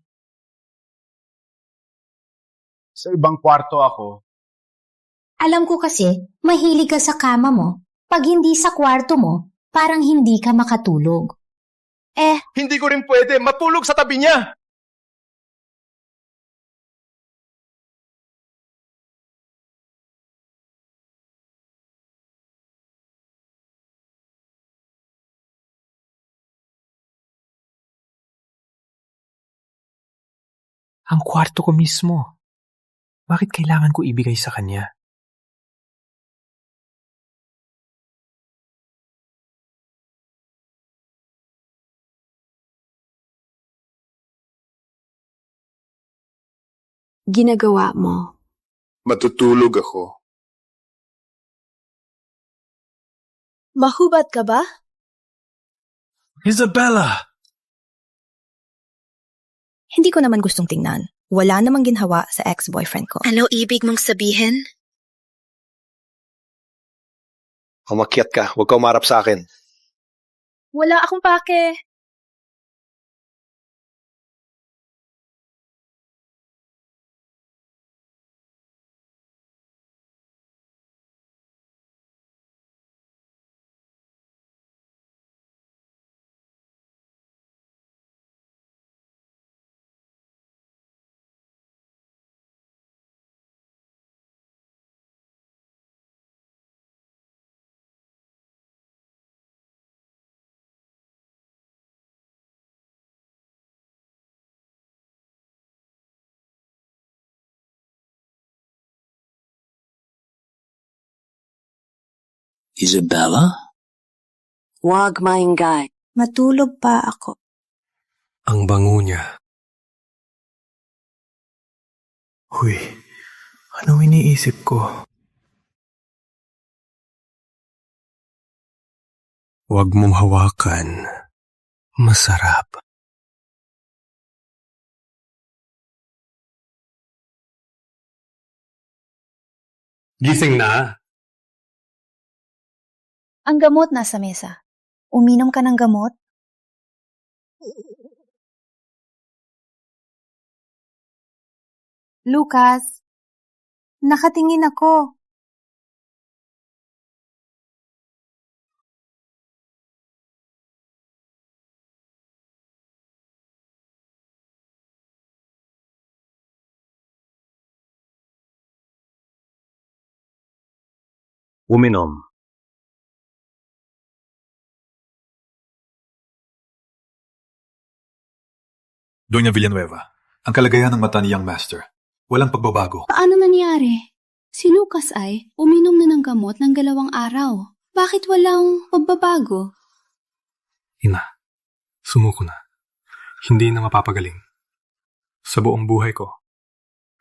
Sa ibang kwarto ako. Alam ko kasi, mahilig ka sa kama mo. Pag hindi sa kwarto mo, parang hindi ka makatulog. Hindi ko rin pwede matulog sa tabi niya. Ang kwarto ko mismo. Bakit kailangan ko ibigay sa kanya? Ginagawa mo. Matutulog ako. Mahubad ka ba? Isabella! Hindi ko naman gustong tingnan. Wala namang ginhawa sa ex-boyfriend ko. Ano ibig mong sabihin? Umakyat ka, huwag ka umarap sa akin. Wala akong pake. Isabella? Huwag maingay. Matulog pa ako. Ang bango niya. Huy, anong iniisip ko? Huwag mong hawakan. Masarap. Gising na? Ang gamot nasa mesa. Uminom ka ng gamot? Lucas, nakatingin ako. Uminom. Doña Villanueva, ang kalagayan ng mata ni Young Master. Walang pagbabago. Paano nangyari? Si Lucas ay uminom na ng gamot ng 2 araw. Bakit walang pagbabago? Ina, sumuko na. Hindi na mapapagaling. Sa buong buhay ko,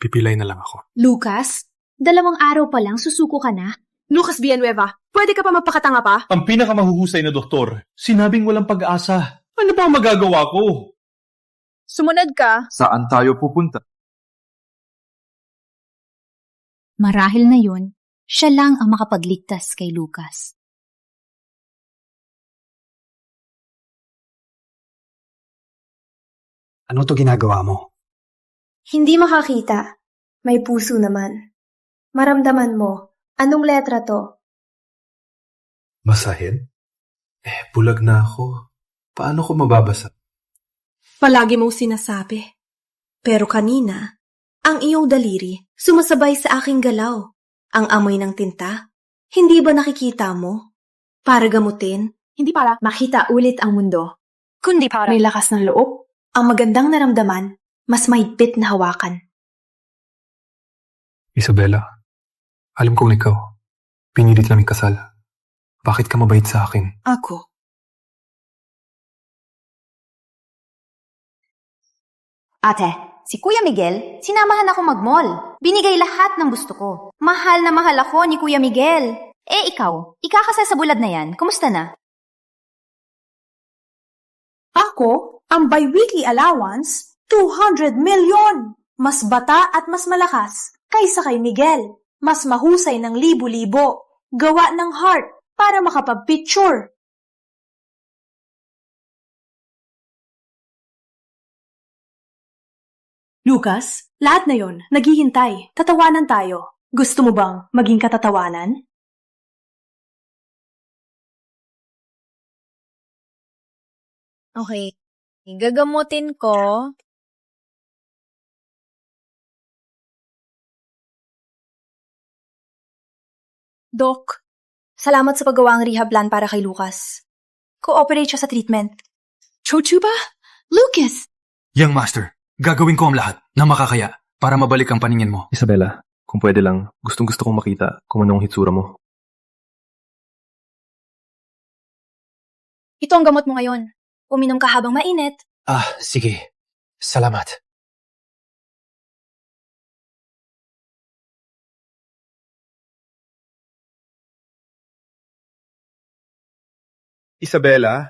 pipilay na lang ako. Lucas, 2 araw pa lang susuko ka na? Lucas Villanueva, pwede ka pa magpakatanga pa? Ang pinakamahuhusay na doktor, sinabing walang pag-asa. Ano pa ang magagawa ko? Sumunod ka. Saan tayo pupunta? Marahil na yun, siya lang ang makapagligtas kay Lucas. Ano to ginagawa mo? Hindi makakita. May puso naman. Maramdaman mo. Anong letra to? Basahin? Bulag na ako. Paano ko mababasa? Palagi mong sinasabi. Pero kanina, ang iyong daliri sumasabay sa aking galaw. Ang amoy ng tinta, hindi ba nakikita mo? Para gamutin, hindi para makita ulit ang mundo. Kundi para may lakas ng loob, ang magandang naramdaman, mas mahigpit na hawakan. Isabella, alam kong ikaw. Pinilit naming kasal. Bakit ka mabait sa akin? Ako? Ate, si Kuya Miguel, sinamahan ako mag-mall. Binigay lahat ng gusto ko. Mahal na mahal ako ni Kuya Miguel. Eh ikaw, ikakasal sa bulad na yan, kumusta na? Ako, ang biweekly allowance, 200 million! Mas bata at mas malakas kaysa kay Miguel. Mas mahusay ng libo-libo. Gawa ng heart para makapag-picture. Lucas, lahat na yon, naghihintay. Tatawanan tayo. Gusto mo bang maging katatawanan? Okay. Gagamutin ko. Doc, salamat sa paggawa ng rehab plan para kay Lucas. Cooperate siya sa treatment. Chochuba? Lucas! Young Master, gagawin ko ang lahat na makakaya para mabalik ang paningin mo. Isabella, kung pwede lang, gustong-gusto kong makita kung anong hitsura mo. Ito ang gamot mo ngayon. Uminom ka habang mainit. Sige. Salamat. Isabella,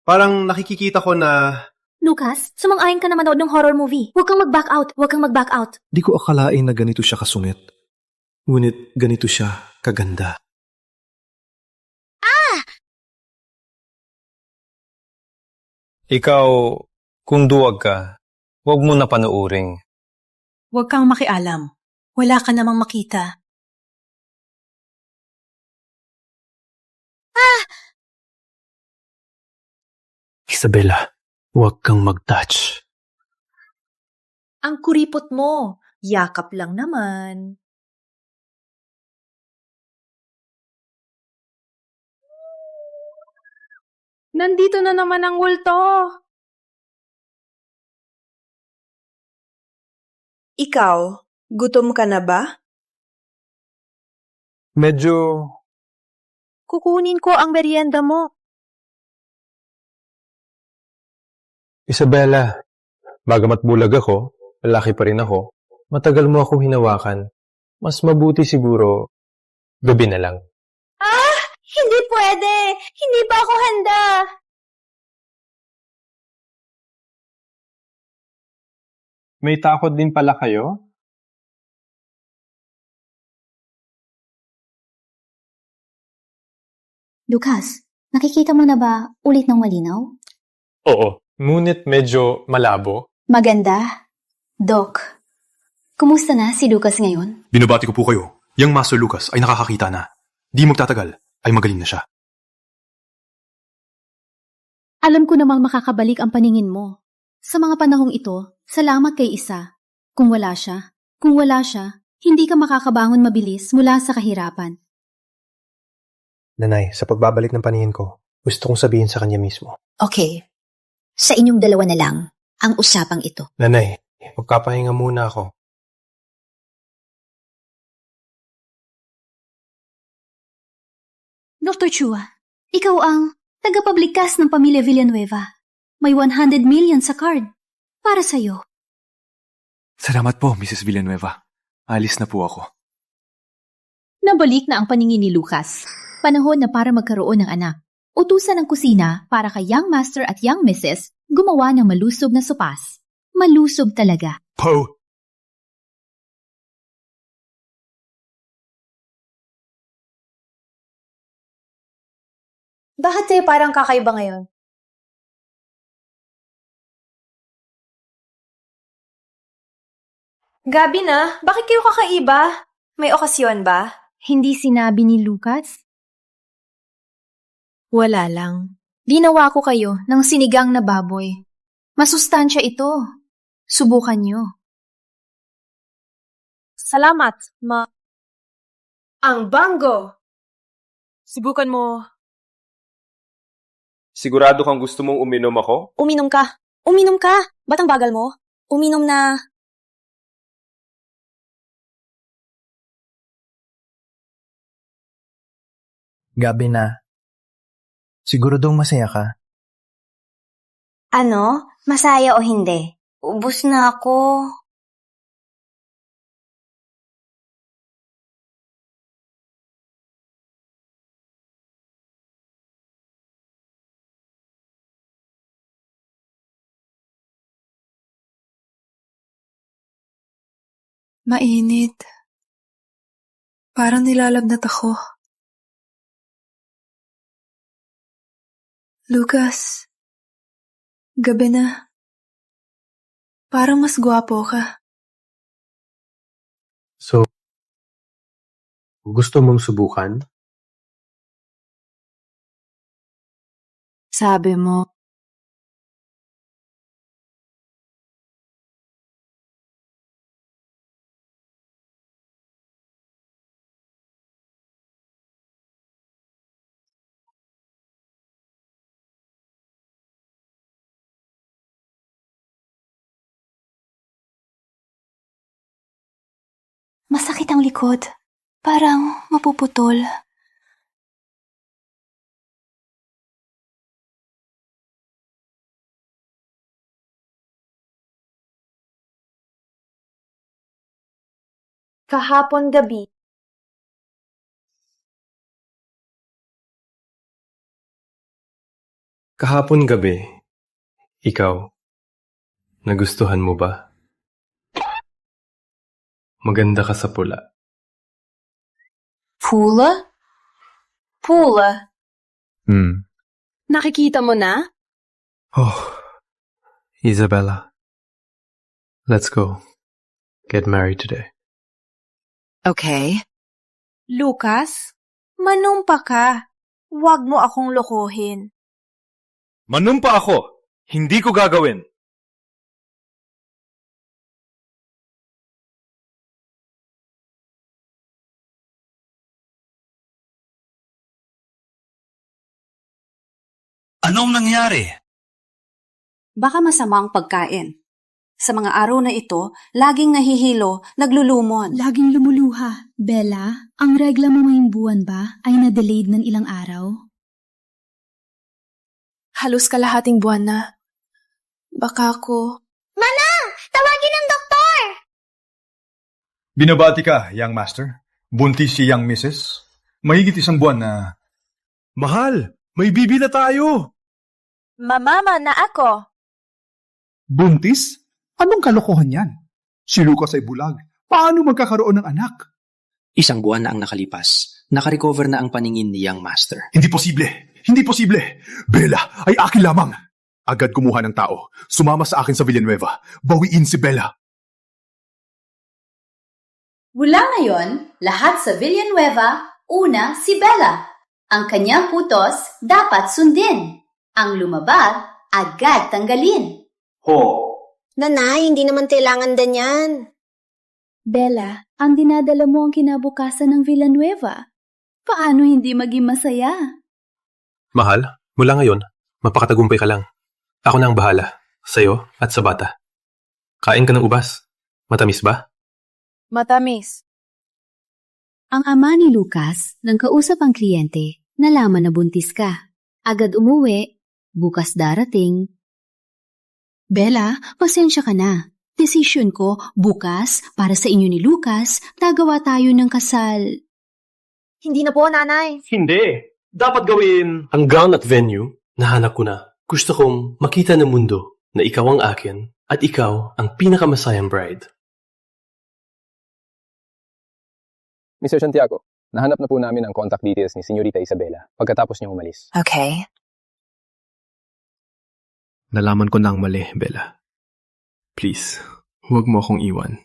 parang nakikita ko na Lucas, sumang-ayon ka na manood ng horror movie. Huwag kang mag-back out. Huwag kang mag-back out. Di ko akalain na ganito siya kasungit. Ngunit ganito siya kaganda. Ikaw, kung duwag ka, huwag mo na panuuring. Huwag kang makialam. Wala ka namang makita. Isabella, huwag kang mag-touch. Ang kuripot mo. Yakap lang naman. Nandito na naman ang multo. Ikaw, gutom ka na ba? Medyo Kukunin ko ang merienda mo. Isabella, bagamat bulag ako, lalaki pa rin ako, matagal mo akong hinawakan. Mas mabuti siguro, gabi na lang. Hindi pwede! Hindi pa ako handa! May takot din pala kayo? Lucas, nakikita mo na ba ulit ng malinaw? Oo, ngunit medyo malabo. Maganda. Doc, kumusta na si Lucas ngayon? Binabati ko po kayo. Young Master Lucas ay nakakakita na. Di magtatagal, ay magaling na siya. Alam ko namang makakabalik ang paningin mo. Sa mga panahong ito, salamat kay Isa. Kung wala siya, hindi ka makakabangon mabilis mula sa kahirapan. Nanay, sa pagbabalik ng paningin ko, gusto kong sabihin sa kanya mismo. Okay. Sa inyong dalawa na lang ang usapang ito. Nanay, magpapahinga muna ako. Dr. Chua, ikaw ang tagapabligkas ng pamilya Villanueva. May 100 million sa card. Para sa'yo. Salamat po, Mrs. Villanueva. Alis na po ako. Nabalik na ang paningin ni Lucas. Panahon na para magkaroon ng anak. Utusan ng kusina para kay Young Master at Young Mrs. gumawa ng malusob na sopas. Malusob talaga. Poe! Bakit kayo parang kakaiba ngayon? Gabi na, bakit kayo kakaiba? May okasyon ba? Hindi sinabi ni Lucas? Wala lang. Ginawa ko kayo ng sinigang na baboy. Masustansya ito. Subukan nyo. Salamat, Ang bango! Subukan mo. Sigurado kang gusto mong uminom ako? Uminom ka. Uminom ka. Ba't ang bagal mo? Uminom na. Gabi na. Siguradong masaya ka. Ano? Masaya o hindi? Ubus na ako. Mainit. Parang nilalagnat ako. Lucas, gabi na. Parang mas gwapo ka. So, gusto mong subukan? Sabi mo. Masakit ang likod. Parang mapuputol. Kahapon gabi. Kahapon gabi, ikaw, nagustuhan mo ba? Maganda ka sa pula. Pula? Pula? Nakikita mo na? Oh, Isabella. Let's go. Get married today. Okay. Lucas, manumpa ka. Huwag mo akong lokohin. Manumpa ako. Hindi ko gagawin. Anong nangyari? Baka masama ang pagkain. Sa mga araw na ito, laging nahihilo, naglulumon. Laging lumuluha. Bella, ang regla mo ngayong buwan ba ay na-delayed ng ilang araw? Halos kalahating buwan na. Baka ako... Manang! Tawagin ang doktor! Binabati ka, young master. Buntis si young missus. Mahigit isang buwan na... Mahal, may bibi na tayo! Mamama na ako. Buntis? Anong kalokohan yan? Si Lucas ay bulag. Paano magkakaroon ng anak? Isang buwan na ang nakalipas. Nakarecover na ang paningin ni Young Master. Hindi posible! Hindi posible! Bella ay akin lamang! Agad kumuha ng tao. Sumama sa akin sa Villanueva. Bawiin si Bella. Mula ngayon, lahat sa Villanueva, una si Bella. Ang kanyang putos dapat sundin. Ang lumabag, agad tanggalin. Nanay, hindi naman kailangan din yan. Bella, ang dinadala mo ang kinabukasan ng Villanueva. Paano hindi maging masaya? Mahal, mula ngayon, mapakatagumpay ka lang. Ako na ang bahala, sa'yo at sa bata. Kain ka ng ubas. Matamis ba? Matamis. Ang ama ni Lucas, nang kausap ang kliyente, nalaman na buntis ka. Agad umuwi, bukas darating. Bella, pasensya ka na. Desisyon ko, bukas, para sa inyo ni Lucas, gagawa tayo ng kasal. Hindi na po, nanay. Hindi. Dapat gawin ang gown at venue. Nahanap ko na. Gusto kong makita ng mundo na ikaw ang akin at ikaw ang pinakamasayang bride. Mr. Santiago, nahanap na po namin ang contact details ni Señorita Isabela pagkatapos niyong umalis. Okay. Nalaman ko na ang mali, Bella. Please, huwag mo akong iwan.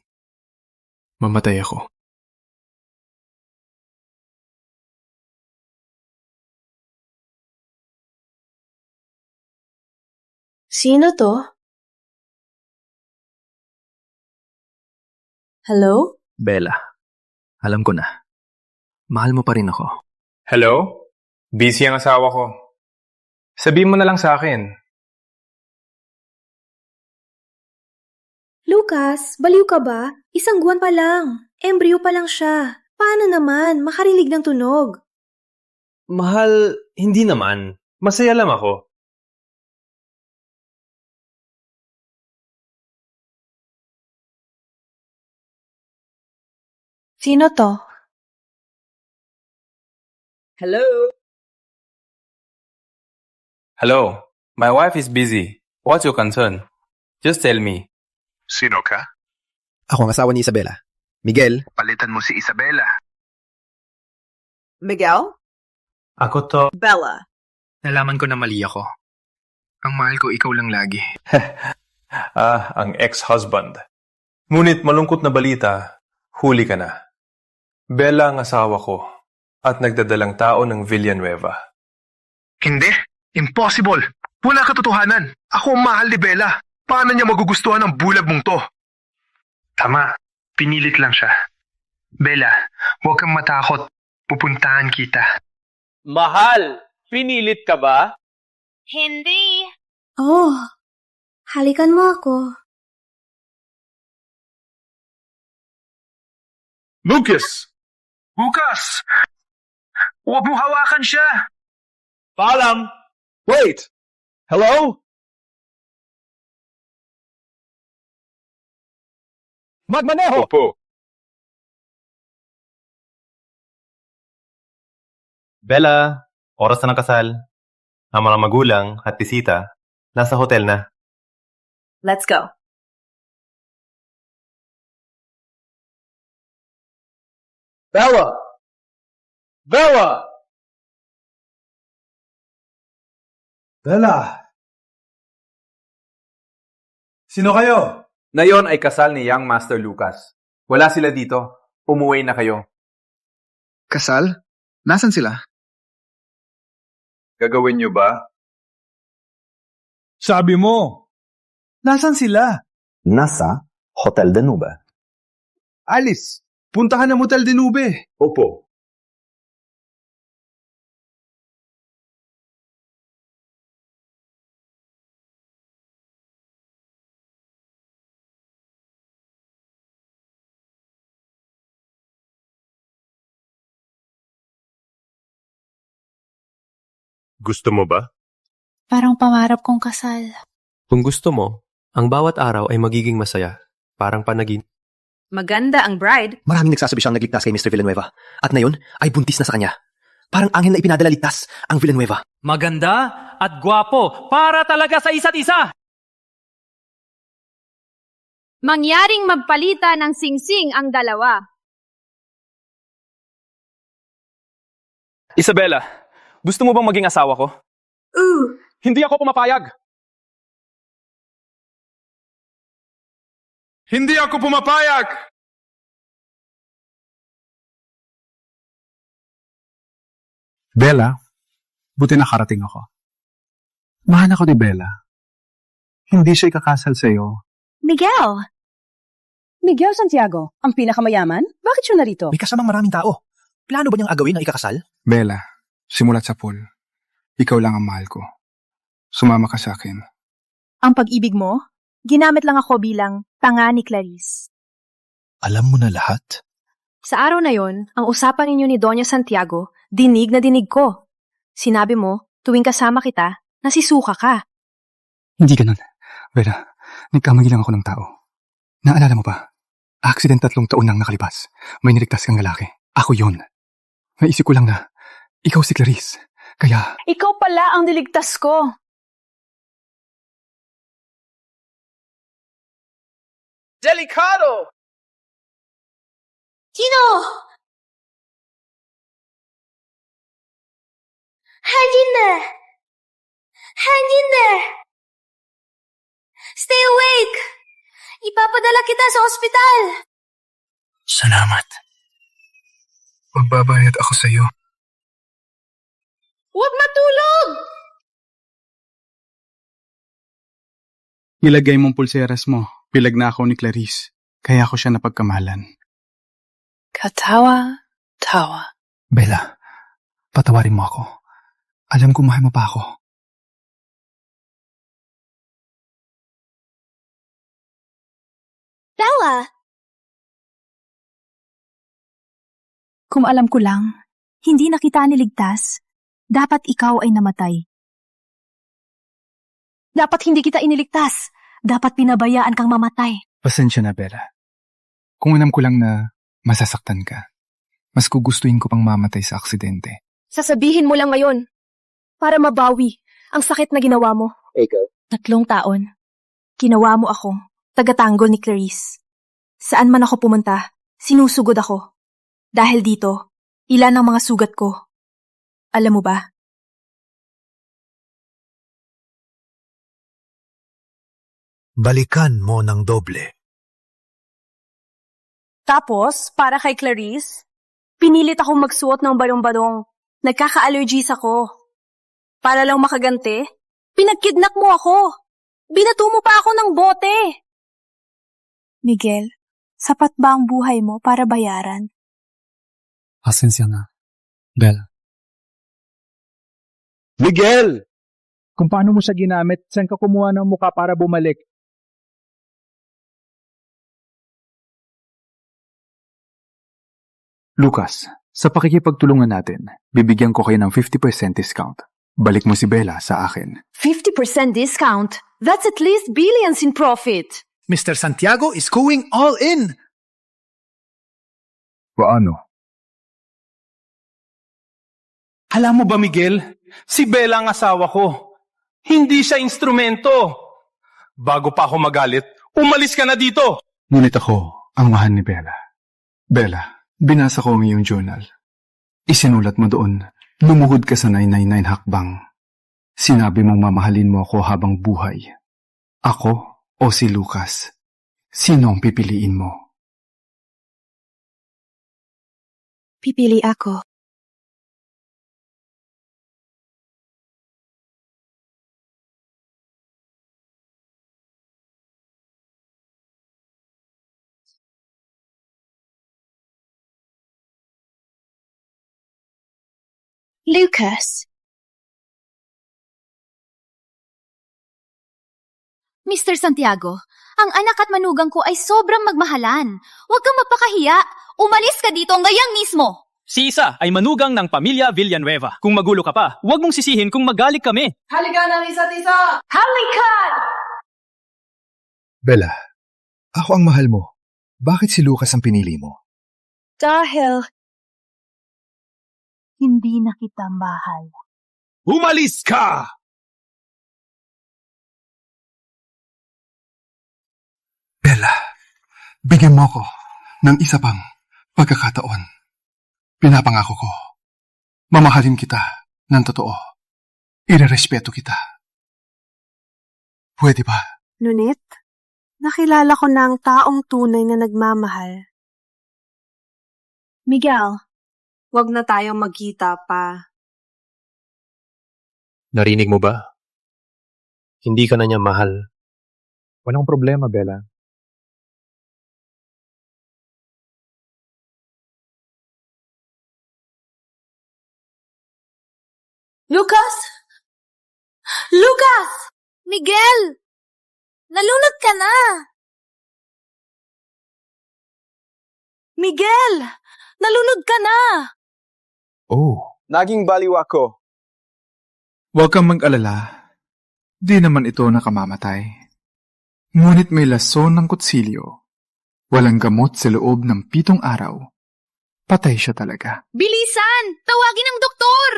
Mamatay ako. Sino to? Hello? Bella, alam ko na. Mahal mo pa rin ako. Hello? Busy ang asawa ko. Sabihin mo na lang sa akin. Lucas, baliw ka ba? Isang buwan pa lang. Embryo pa lang siya. Paano naman makarinig ng tunog? Mahal, hindi naman. Masaya lang ako. Sino to? Hello? Hello. My wife is busy. What's your concern? Just tell me. Sino ka? Ako ang asawa ni Isabela. Miguel. Palitan mo si Isabela. Miguel? Ako to. Bella. Nalaman ko na mali ako. Ang mahal ko ikaw lang lagi. Ang ex-husband. Ngunit malungkot na balita, huli ka na. Bella ang asawa ko at nagdadalang tao ng Villanueva. Hindi. Impossible. Wala katotohanan. Ako ang mahal ni Bella. Paano niya magugustuhan ang bulag mong to? Tama. Pinilit lang siya. Bella, huwag kang matakot. Pupuntahan kita. Mahal, pinilit ka ba? Hindi. Oh, halikan mo ako. Lucas! Lucas! Huwag mo hawakan siya! Paalam! Wait! Hello? Magmaneho! Opo. Bella, oras na ng kasal. Ang mga magulang at bisita nasa hotel na. Let's go. Bella! Bella! Bella! Sino kayo? Ngayon ay kasal ni Young Master Lucas. Wala sila dito. Umuwi na kayo. Kasal? Nasaan sila? Gagawin niyo ba? Sabi mo. Nasaan sila? Nasa Hotel Danube. Alice, puntahan ng Hotel Danube. Opo. Gusto mo ba? Parang pangarap kong kasal. Kung gusto mo, ang bawat araw ay magiging masaya. Parang panagin. Maganda ang bride. Maraming nagsasabi siyang nagligtas kay Mr. Villanueva. At ngayon ay buntis na sa kanya. Parang angel na ipinadala ligtas ang Villanueva. Maganda at gwapo para talaga sa isa't isa. Mangyaring magpalita ng singsing ang dalawa. Isabela, gusto mo bang maging asawa ko? Hindi ako pumapayag. Hindi ako pumapayag! Bella, buti nakarating ako. Mahal ako ni Bella. Hindi siya ikakasal sa'yo. Miguel! Miguel Santiago, ang pinakamayaman? Bakit siya narito? May kasamang maraming tao. Plano ba niyang agawin ang ikakasal? Bella, simulat sa pool. Ikaw lang ang mahal ko. Sumama ka sa akin. Ang pag-ibig mo, ginamit lang ako bilang tanga ni Clarice. Alam mo na lahat? Sa araw na yon, ang usapan ninyo ni Doña Santiago, dinig na dinig ko. Sinabi mo, tuwing kasama kita, nasisuka ka. Hindi ganun. Bella, nagkamali lang ako ng tao. Naalala mo ba? Accident 3 taon nang nakalipas. May niligtas kang lalaki. Ako yon. Naisip ko lang na, ikaw si Clarice. Kaya... Ikaw pala ang niligtas ko. Delicado! Sino? Hang in there! Hang in there! Stay awake! Ipapadala kita sa ospital! Salamat. Magbabayad ako sa'yo. Huwag matulog! Nilagay mong pulseras mo. Pilag na ako ni Clarice. Kaya ako siya napagkamalan. Katawa, tawa. Bella, patawarin mo ako. Alam ko mahal mo pa ako. Bella! Kung alam ko lang, hindi na kita niligtas, dapat ikaw ay namatay. Dapat hindi kita iniligtas. Dapat pinabayaan kang mamatay. Pasensya na, Bella. Kung alam ko lang na masasaktan ka. Mas gugustuhin ko pang mamatay sa aksidente. Sasabihin mo lang ngayon para mabawi ang sakit na ginawa mo. Ikaw? 3 taon. Ginawa mo ako, tagatanggol ni Clarice. Saan man ako pumunta, sinusugod ako. Dahil dito, ilan ang mga sugat ko. Alam mo ba? Balikan mo ng doble. Tapos, para kay Clarice, pinilit akong magsuot ng barong-barong. Nagkaka-allergies ako. Para lang makaganti, pinagkidnap mo ako. Binato mo pa ako ng bote. Miguel, sapat ba ang buhay mo para bayaran? Pasensya na, Bella. Miguel! Kung paano mo siya ginamit, saan ka kumuha ng muka para bumalik? Lucas, sa pakikipagtulungan natin, bibigyan ko kayo ng 50% discount. Balik mo si Bella sa akin. 50% discount? That's at least billions in profit. Mr. Santiago is going all in. Paano? Alam mo ba, Miguel? Si Bella ang asawa ko. Hindi siya instrumento. Bago pa ako magalit, umalis ka na dito. Ngunit ako ang mahal ni Bella. Bella, binasa ko ang iyong journal. Isinulat mo doon, lumuhod ka sa 999 hakbang. Sinabi mong mamahalin mo ako habang buhay. Ako o si Lucas? Sino ang pipiliin mo? Pipili ako. Lucas. Mr. Santiago, ang anak at manugang ko ay sobrang magmahalan. Huwag kang magpakahiya. Umalis ka dito ngayong mismo. Si Isa ay manugang ng pamilya Villanueva. Kung magulo ka pa, huwag mong sisihin kung magalit kami. Halika ng isa't isa! Halika! Bella, ako ang mahal mo. Bakit si Lucas ang pinili mo? Dahil hindi na kita mahal. Umalis ka! Bella, bigyan mo ako ng isa pang pagkakataon. Pinapangako ko, mamahalin kita ng totoo. Irerespeto kita. Pwede ba? Ngunit, nakilala ko na ang taong tunay na nagmamahal. Miguel, wag na tayong magkita pa. Narinig mo ba? Hindi ka na niya mahal. Walang problema, Bella. Lucas! Lucas! Miguel! Nalunod ka na! Miguel! Nalunod ka na! Oh. Naging baliw ako. Huwag kang mag-alala. Di naman ito nakamamatay. Ngunit may lason ng kutsilyo. Walang gamot sa loob ng 7 araw. Patay siya talaga. Bilisan! Tawagin ang doktor!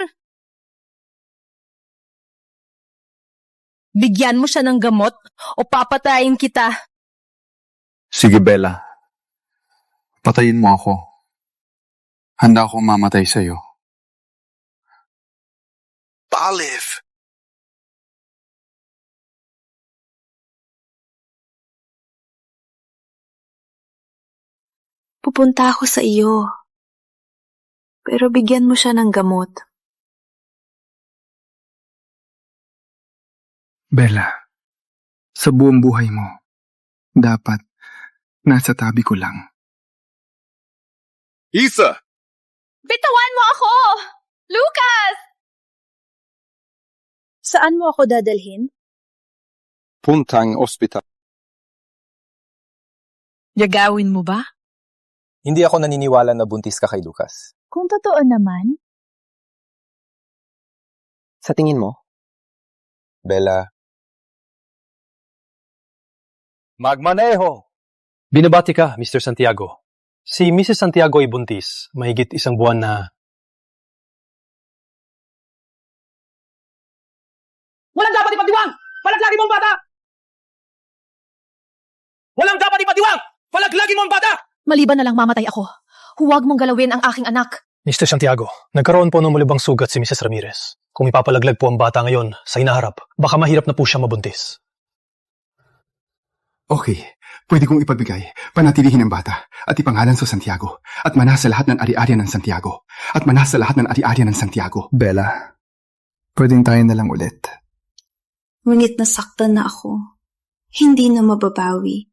Bigyan mo siya ng gamot o papatayin kita. Sige, Bella. Patayin mo ako. Handa akong mamatay sa'yo. Olive! Pupunta ako sa iyo. Pero bigyan mo siya ng gamot. Bella, sa buong buhay mo, dapat nasa tabi ko lang. Isa! Bitawan mo ako! Lucas! Saan mo ako dadalhin? Puntang ospital. Gagawin mo ba? Hindi ako naniniwala na buntis ka kay Lucas. Kung totoo naman, Sa tingin mo? Bella. Magmaneho! Binabati ka, Mr. Santiago. Si Mrs. Santiago ay buntis, mahigit 1 buwan na. Walang dapat ipatiwang! Palaglagi mo ang bata! Walang dapat ipatiwang! Palaglagi mo ang bata! Maliban na lang mamatay ako, huwag mong galawin ang aking anak. Mr. Santiago, nagkaroon po ng malubhang sugat si Mrs. Ramirez. Kung ipapalaglag po ang bata ngayon sa hinaharap, baka mahirap na po siya mabuntis. Okay, pwede kong ipagbigay, panatilihin ang bata at ipangalan sa Santiago at manasa lahat ng ari-arian ng Santiago at manasa lahat ng ari-arian ng Santiago. Bella, pwedeng tayo na lang ulit. Ngunit nasaktan na ako. Hindi na mababawi.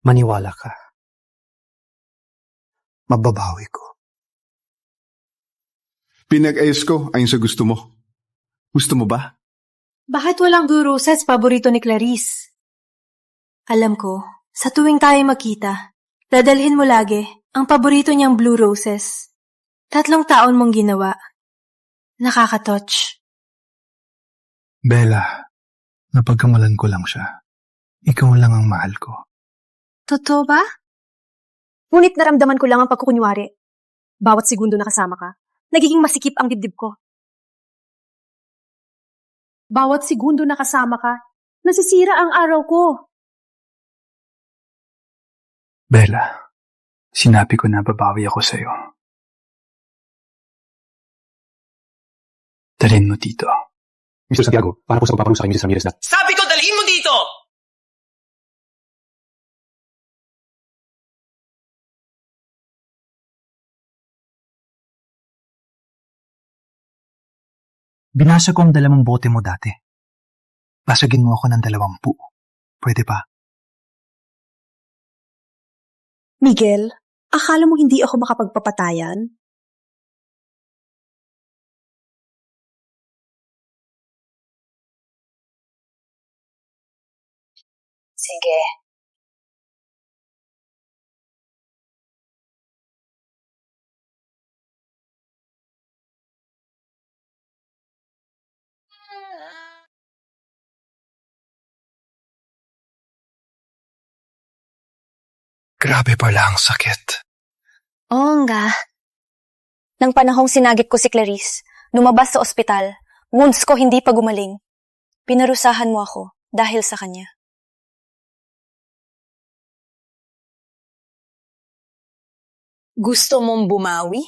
Maniwala ka. Mababawi ko. Pinag-ayos ko ayon sa gusto mo. Gusto mo ba? Bakit walang blue roses paborito ni Clarice? Alam ko, sa tuwing tayo magkita, dadalhin mo lagi ang paborito niyang blue roses. 3 taon mong ginawa. Nakaka-touch. Bella, napagkamalan ko lang siya. Ikaw lang ang mahal ko. Totoo ba? Ngunit naramdaman ko lang ang pagkukunwari. Bawat segundo na kasama ka, nagiging masikip ang dibdib ko. Bawat segundo na kasama ka, nasisira ang araw ko. Bella, sinabi ko na babawi ako sa'yo. Dalhin mo dito. Mr. Santiago, para po sa pagpaparusa kay Mrs. Ramirez na. Sabi ko, dalhin mo dito! Binasa ko ang 2 bote mo dati. Basagin mo ako ng 20. Pwede ba? Miguel, akala mo hindi ako makapagpapatayan? Sige. Grabe pala ang sakit. Oo nga. Nang panahong sinagip ko si Clarice, lumabas sa ospital, wounds ko hindi pa gumaling. Pinarusahan mo ako dahil sa kanya. Gusto mong bumawi?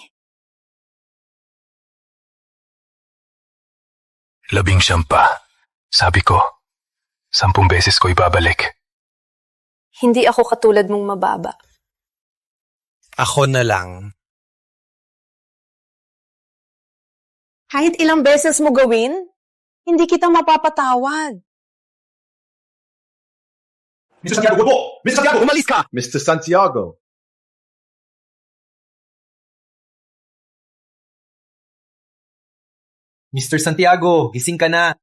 19 pa. Sabi ko, 10 beses ko ibabalik. Hindi ako katulad mong mababa. Ako na lang. Kahit ilang beses mo gawin, hindi kita mapapatawad. Mr. Santiago, po! Mr. Santiago, umalis ka! Mr. Santiago. Mr. Santiago, gising ka na.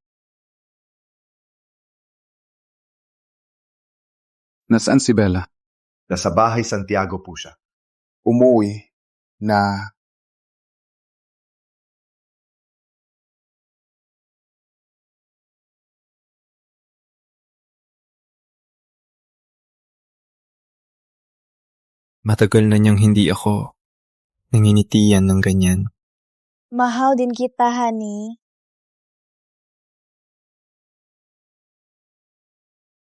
Nasaan si Bella? Nasa bahay Santiago po siya. Umuwi na... Matagal na niyang hindi ako nanginitian ng ganyan. Mahal din kita, honey.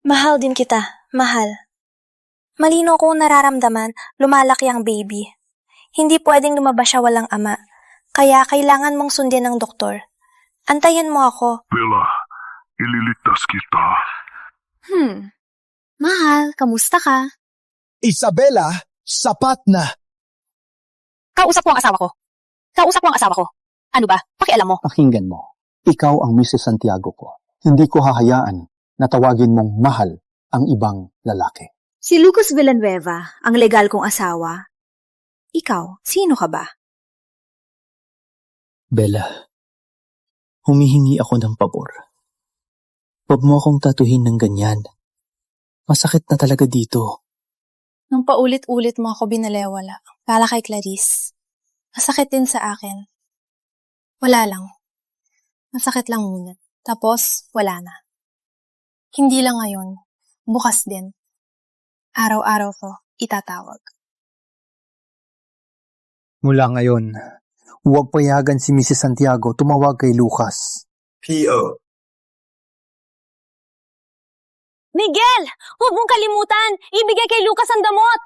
Mahal din kita, mahal. Malino kong nararamdaman, lumalaki ang baby. Hindi pwedeng lumabas siya walang ama, kaya kailangan mong sundin ng doktor. Antayin mo ako. Bella, ililigtas kita. Mahal, kamusta ka? Isabela, sapat na. Kausap ko ang asawa ko. Kausap ko ang asawa ko. Ano ba? Pakialam mo. Pakinggan mo. Ikaw ang Mrs. Santiago ko. Hindi ko hahayaan na tawagin mong mahal ang ibang lalaki. Si Lucas Villanueva, ang legal kong asawa. Ikaw, sino ka ba? Bella, humihingi ako ng pabor. Huwag mo akong tatuhin ng ganyan. Masakit na talaga dito. Nung paulit-ulit mo ako binalewala, para kay Clarice. Masakit din sa akin. Wala lang. Masakit lang muna. Tapos, wala na. Hindi lang ngayon. Bukas din. Araw-araw to. itatawag. Mula ngayon, huwag payagan si Mrs. Santiago tumawag kay Lucas. P.O. Miguel! Huwag mong kalimutan! Ibigay kay Lucas ang gamot!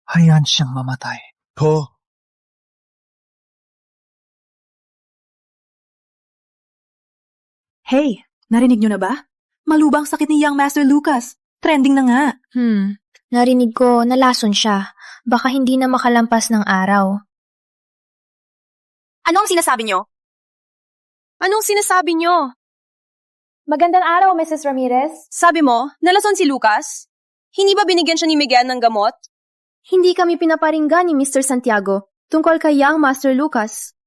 Hayaan siyang mamatay. Hey, narinig niyo na ba? Malubang sakit ni Young Master Lucas. Trending na nga. Narinig ko, nalason siya. Baka hindi na makalampas ng araw. Anong sinasabi niyo? Anong sinasabi niyo? Magandang araw, Mrs. Ramirez. Sabi mo, nalason si Lucas? Hindi ba binigyan siya ni Miguel ng gamot? Hindi kami pinaparinggan ni Mr. Santiago tungkol kay Young Master Lucas.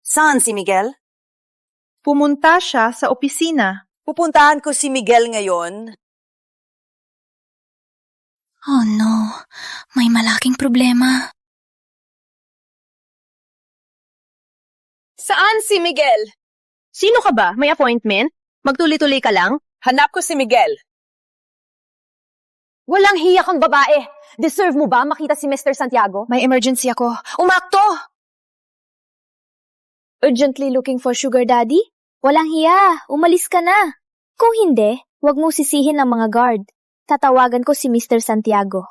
Saan si Miguel? Pumunta siya sa opisina. Pupuntahan ko si Miguel ngayon. Oh no, may malaking problema. Saan si Miguel? Sino ka ba? May appointment? Magtuloy-tuloy ka lang? Hanap ko si Miguel. Walang hiya kang babae. Deserve mo ba makita si Mr. Santiago? May emergency ako. Umakto! Urgently looking for sugar daddy? Walang hiya, umalis ka na. Kung hindi, huwag mo sisihin ang mga guard. Tatawagan ko si Mr. Santiago.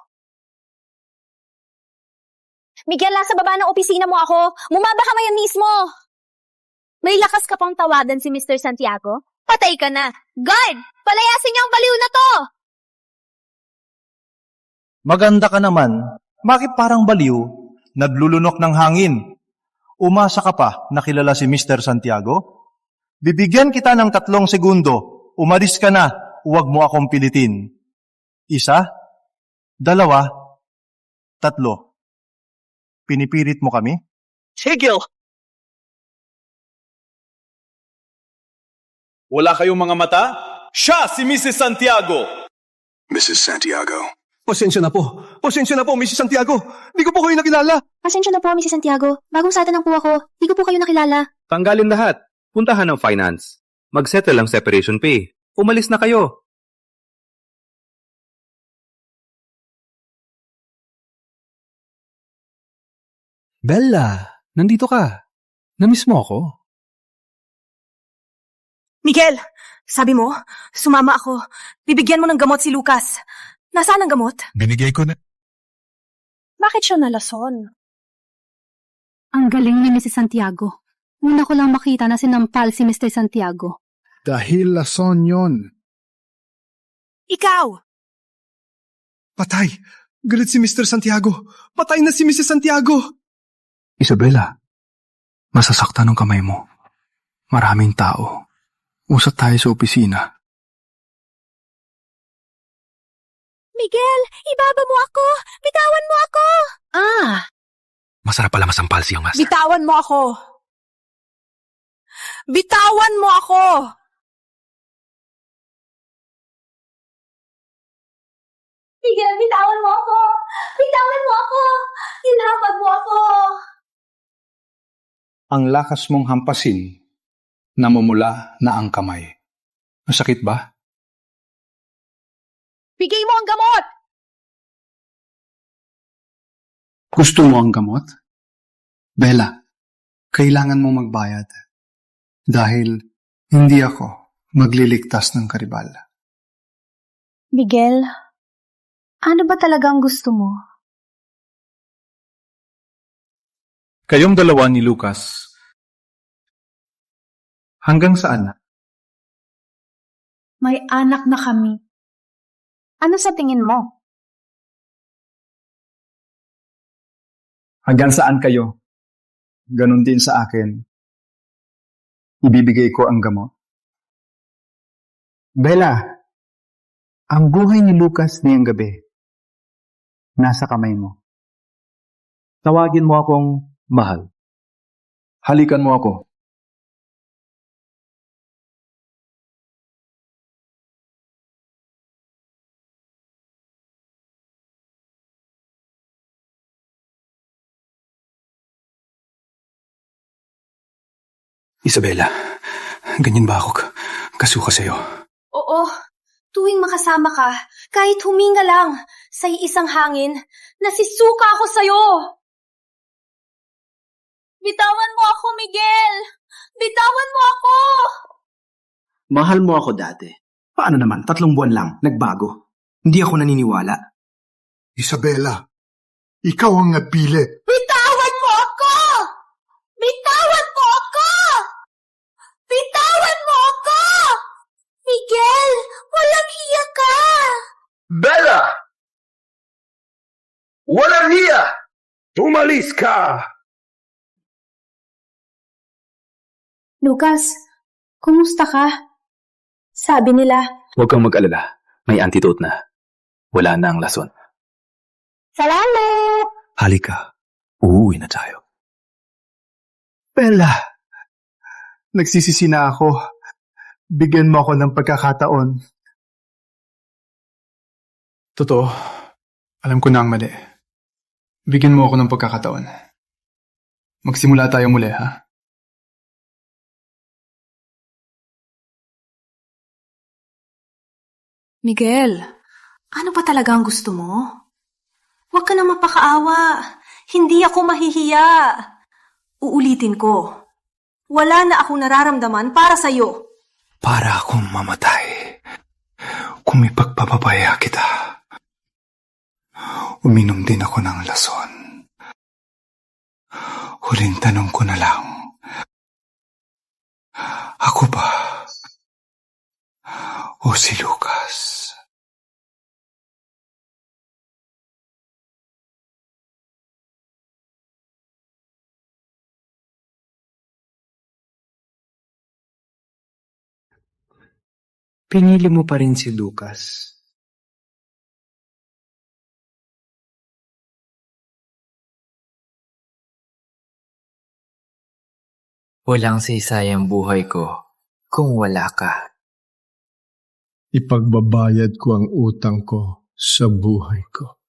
Miguel, nasa baba ng opisina mo ako. Bumaba ka ngayon mismo. May lakas ka pang tawagan si Mr. Santiago? Patay ka na. Guard! Palayasin niyo ang baliw na to! Maganda ka naman. Bakit parang baliw? Naglulunok ng hangin. Umasa ka pa na kilala si Mr. Santiago? Bibigyan kita ng 3 segundo. Umalis ka na. Huwag mo akong pilitin. 1, 2, 3. Pinipilit mo kami? Tigil! Wala kayong mga mata? Siya si Mrs. Santiago! Mrs. Santiago. Pasensya na po. Pasensya na po, Mrs. Santiago. Di ko po kayo nakilala. Pasensya na po, Mrs. Santiago. Bagong satan lang po ako. Di ko po kayo nakilala. Tanggalin lahat. Puntahan ng finance. Mag-settle ang separation pay. Umalis na kayo. Bella, nandito ka. Namiss mo ako. Miguel, sabi mo, sumama ako. Bibigyan mo ng gamot si Lucas. Nasaan ang gamot? Binigay ko na. Bakit siya nalason? Ang galing ni Mrs. Santiago. Una ko lang makita na sinampal si Mr. Santiago. Dahil lason yon. Ikaw! Patay! Galit si Mr. Santiago! Patay na si Mrs. Santiago! Isabela, masasaktan ang kamay mo. Maraming tao. Usap tayo sa opisina. Miguel, ibaba mo ako! Bitawan mo ako! Masarap pala masampal siyang master. Bitawan mo ako! Bitawan mo ako! Miguel, bitawan mo ako! Bitawan mo ako! Hinapad mo ako! Ang lakas mong hampasin, namumula na ang kamay. Masakit ba? Bigay mo ang gamot! Gusto mo ang gamot? Bella, kailangan mo magbayad. Dahil hindi ako magliligtas ng karibal. Miguel, ano ba talagang gusto mo? Kayong dalawa ni Lucas. Hanggang saan na? May anak na kami. Ano sa tingin mo? Hanggang saan kayo? Ganon din sa akin. Ibibigay ko ang gamot. Bella, ang buhay ni Lucas ngayong gabi, nasa kamay mo. Tawagin mo akong mahal. Halikan mo ako. Isabela, ganyan ba ako kasuka sa'yo? Oo, Tuwing makasama ka, kahit huminga lang sa isang hangin, nasisuka ako sa'yo. Bitawan mo ako, Miguel! Bitawan mo ako! Mahal mo ako dati. Paano naman? 3 buwan lang. Nagbago. Hindi ako naniniwala. Isabela, ikaw ang napili. Bitawan mo ako! Bitawan mo ako! Bitawan mo ako! Miguel, walang hiya ka! Bella! Walang hiya! Tumalis ka! Lucas, kumusta ka? Sabi nila, Huwag kang mag-alala. May antidote na. Wala na ang lason. Salamat! Halika, uuwi na tayo. Bella, nagsisisi na ako. Bigyan mo ako ng pagkakataon. Totoo, alam ko na ang mali. Bigyan mo ako ng pagkakataon. Magsimula tayo muli, ha? Miguel, ano ba talaga ang gusto mo? Huwag ka na mapakaawa. Hindi ako mahihiya. Uulitin ko. Wala na akong nararamdaman para sa'yo. Para akong mamatay. Kung ipagpapabaya kita. Uminom din ako ng lason. Huling tanong ko na lang. Ako ba? O si Lucas? Pinili mo pa rin si Lucas. Walang saysayang buhay ko kung wala ka. Ipagbabayad ko ang utang ko sa buhay ko.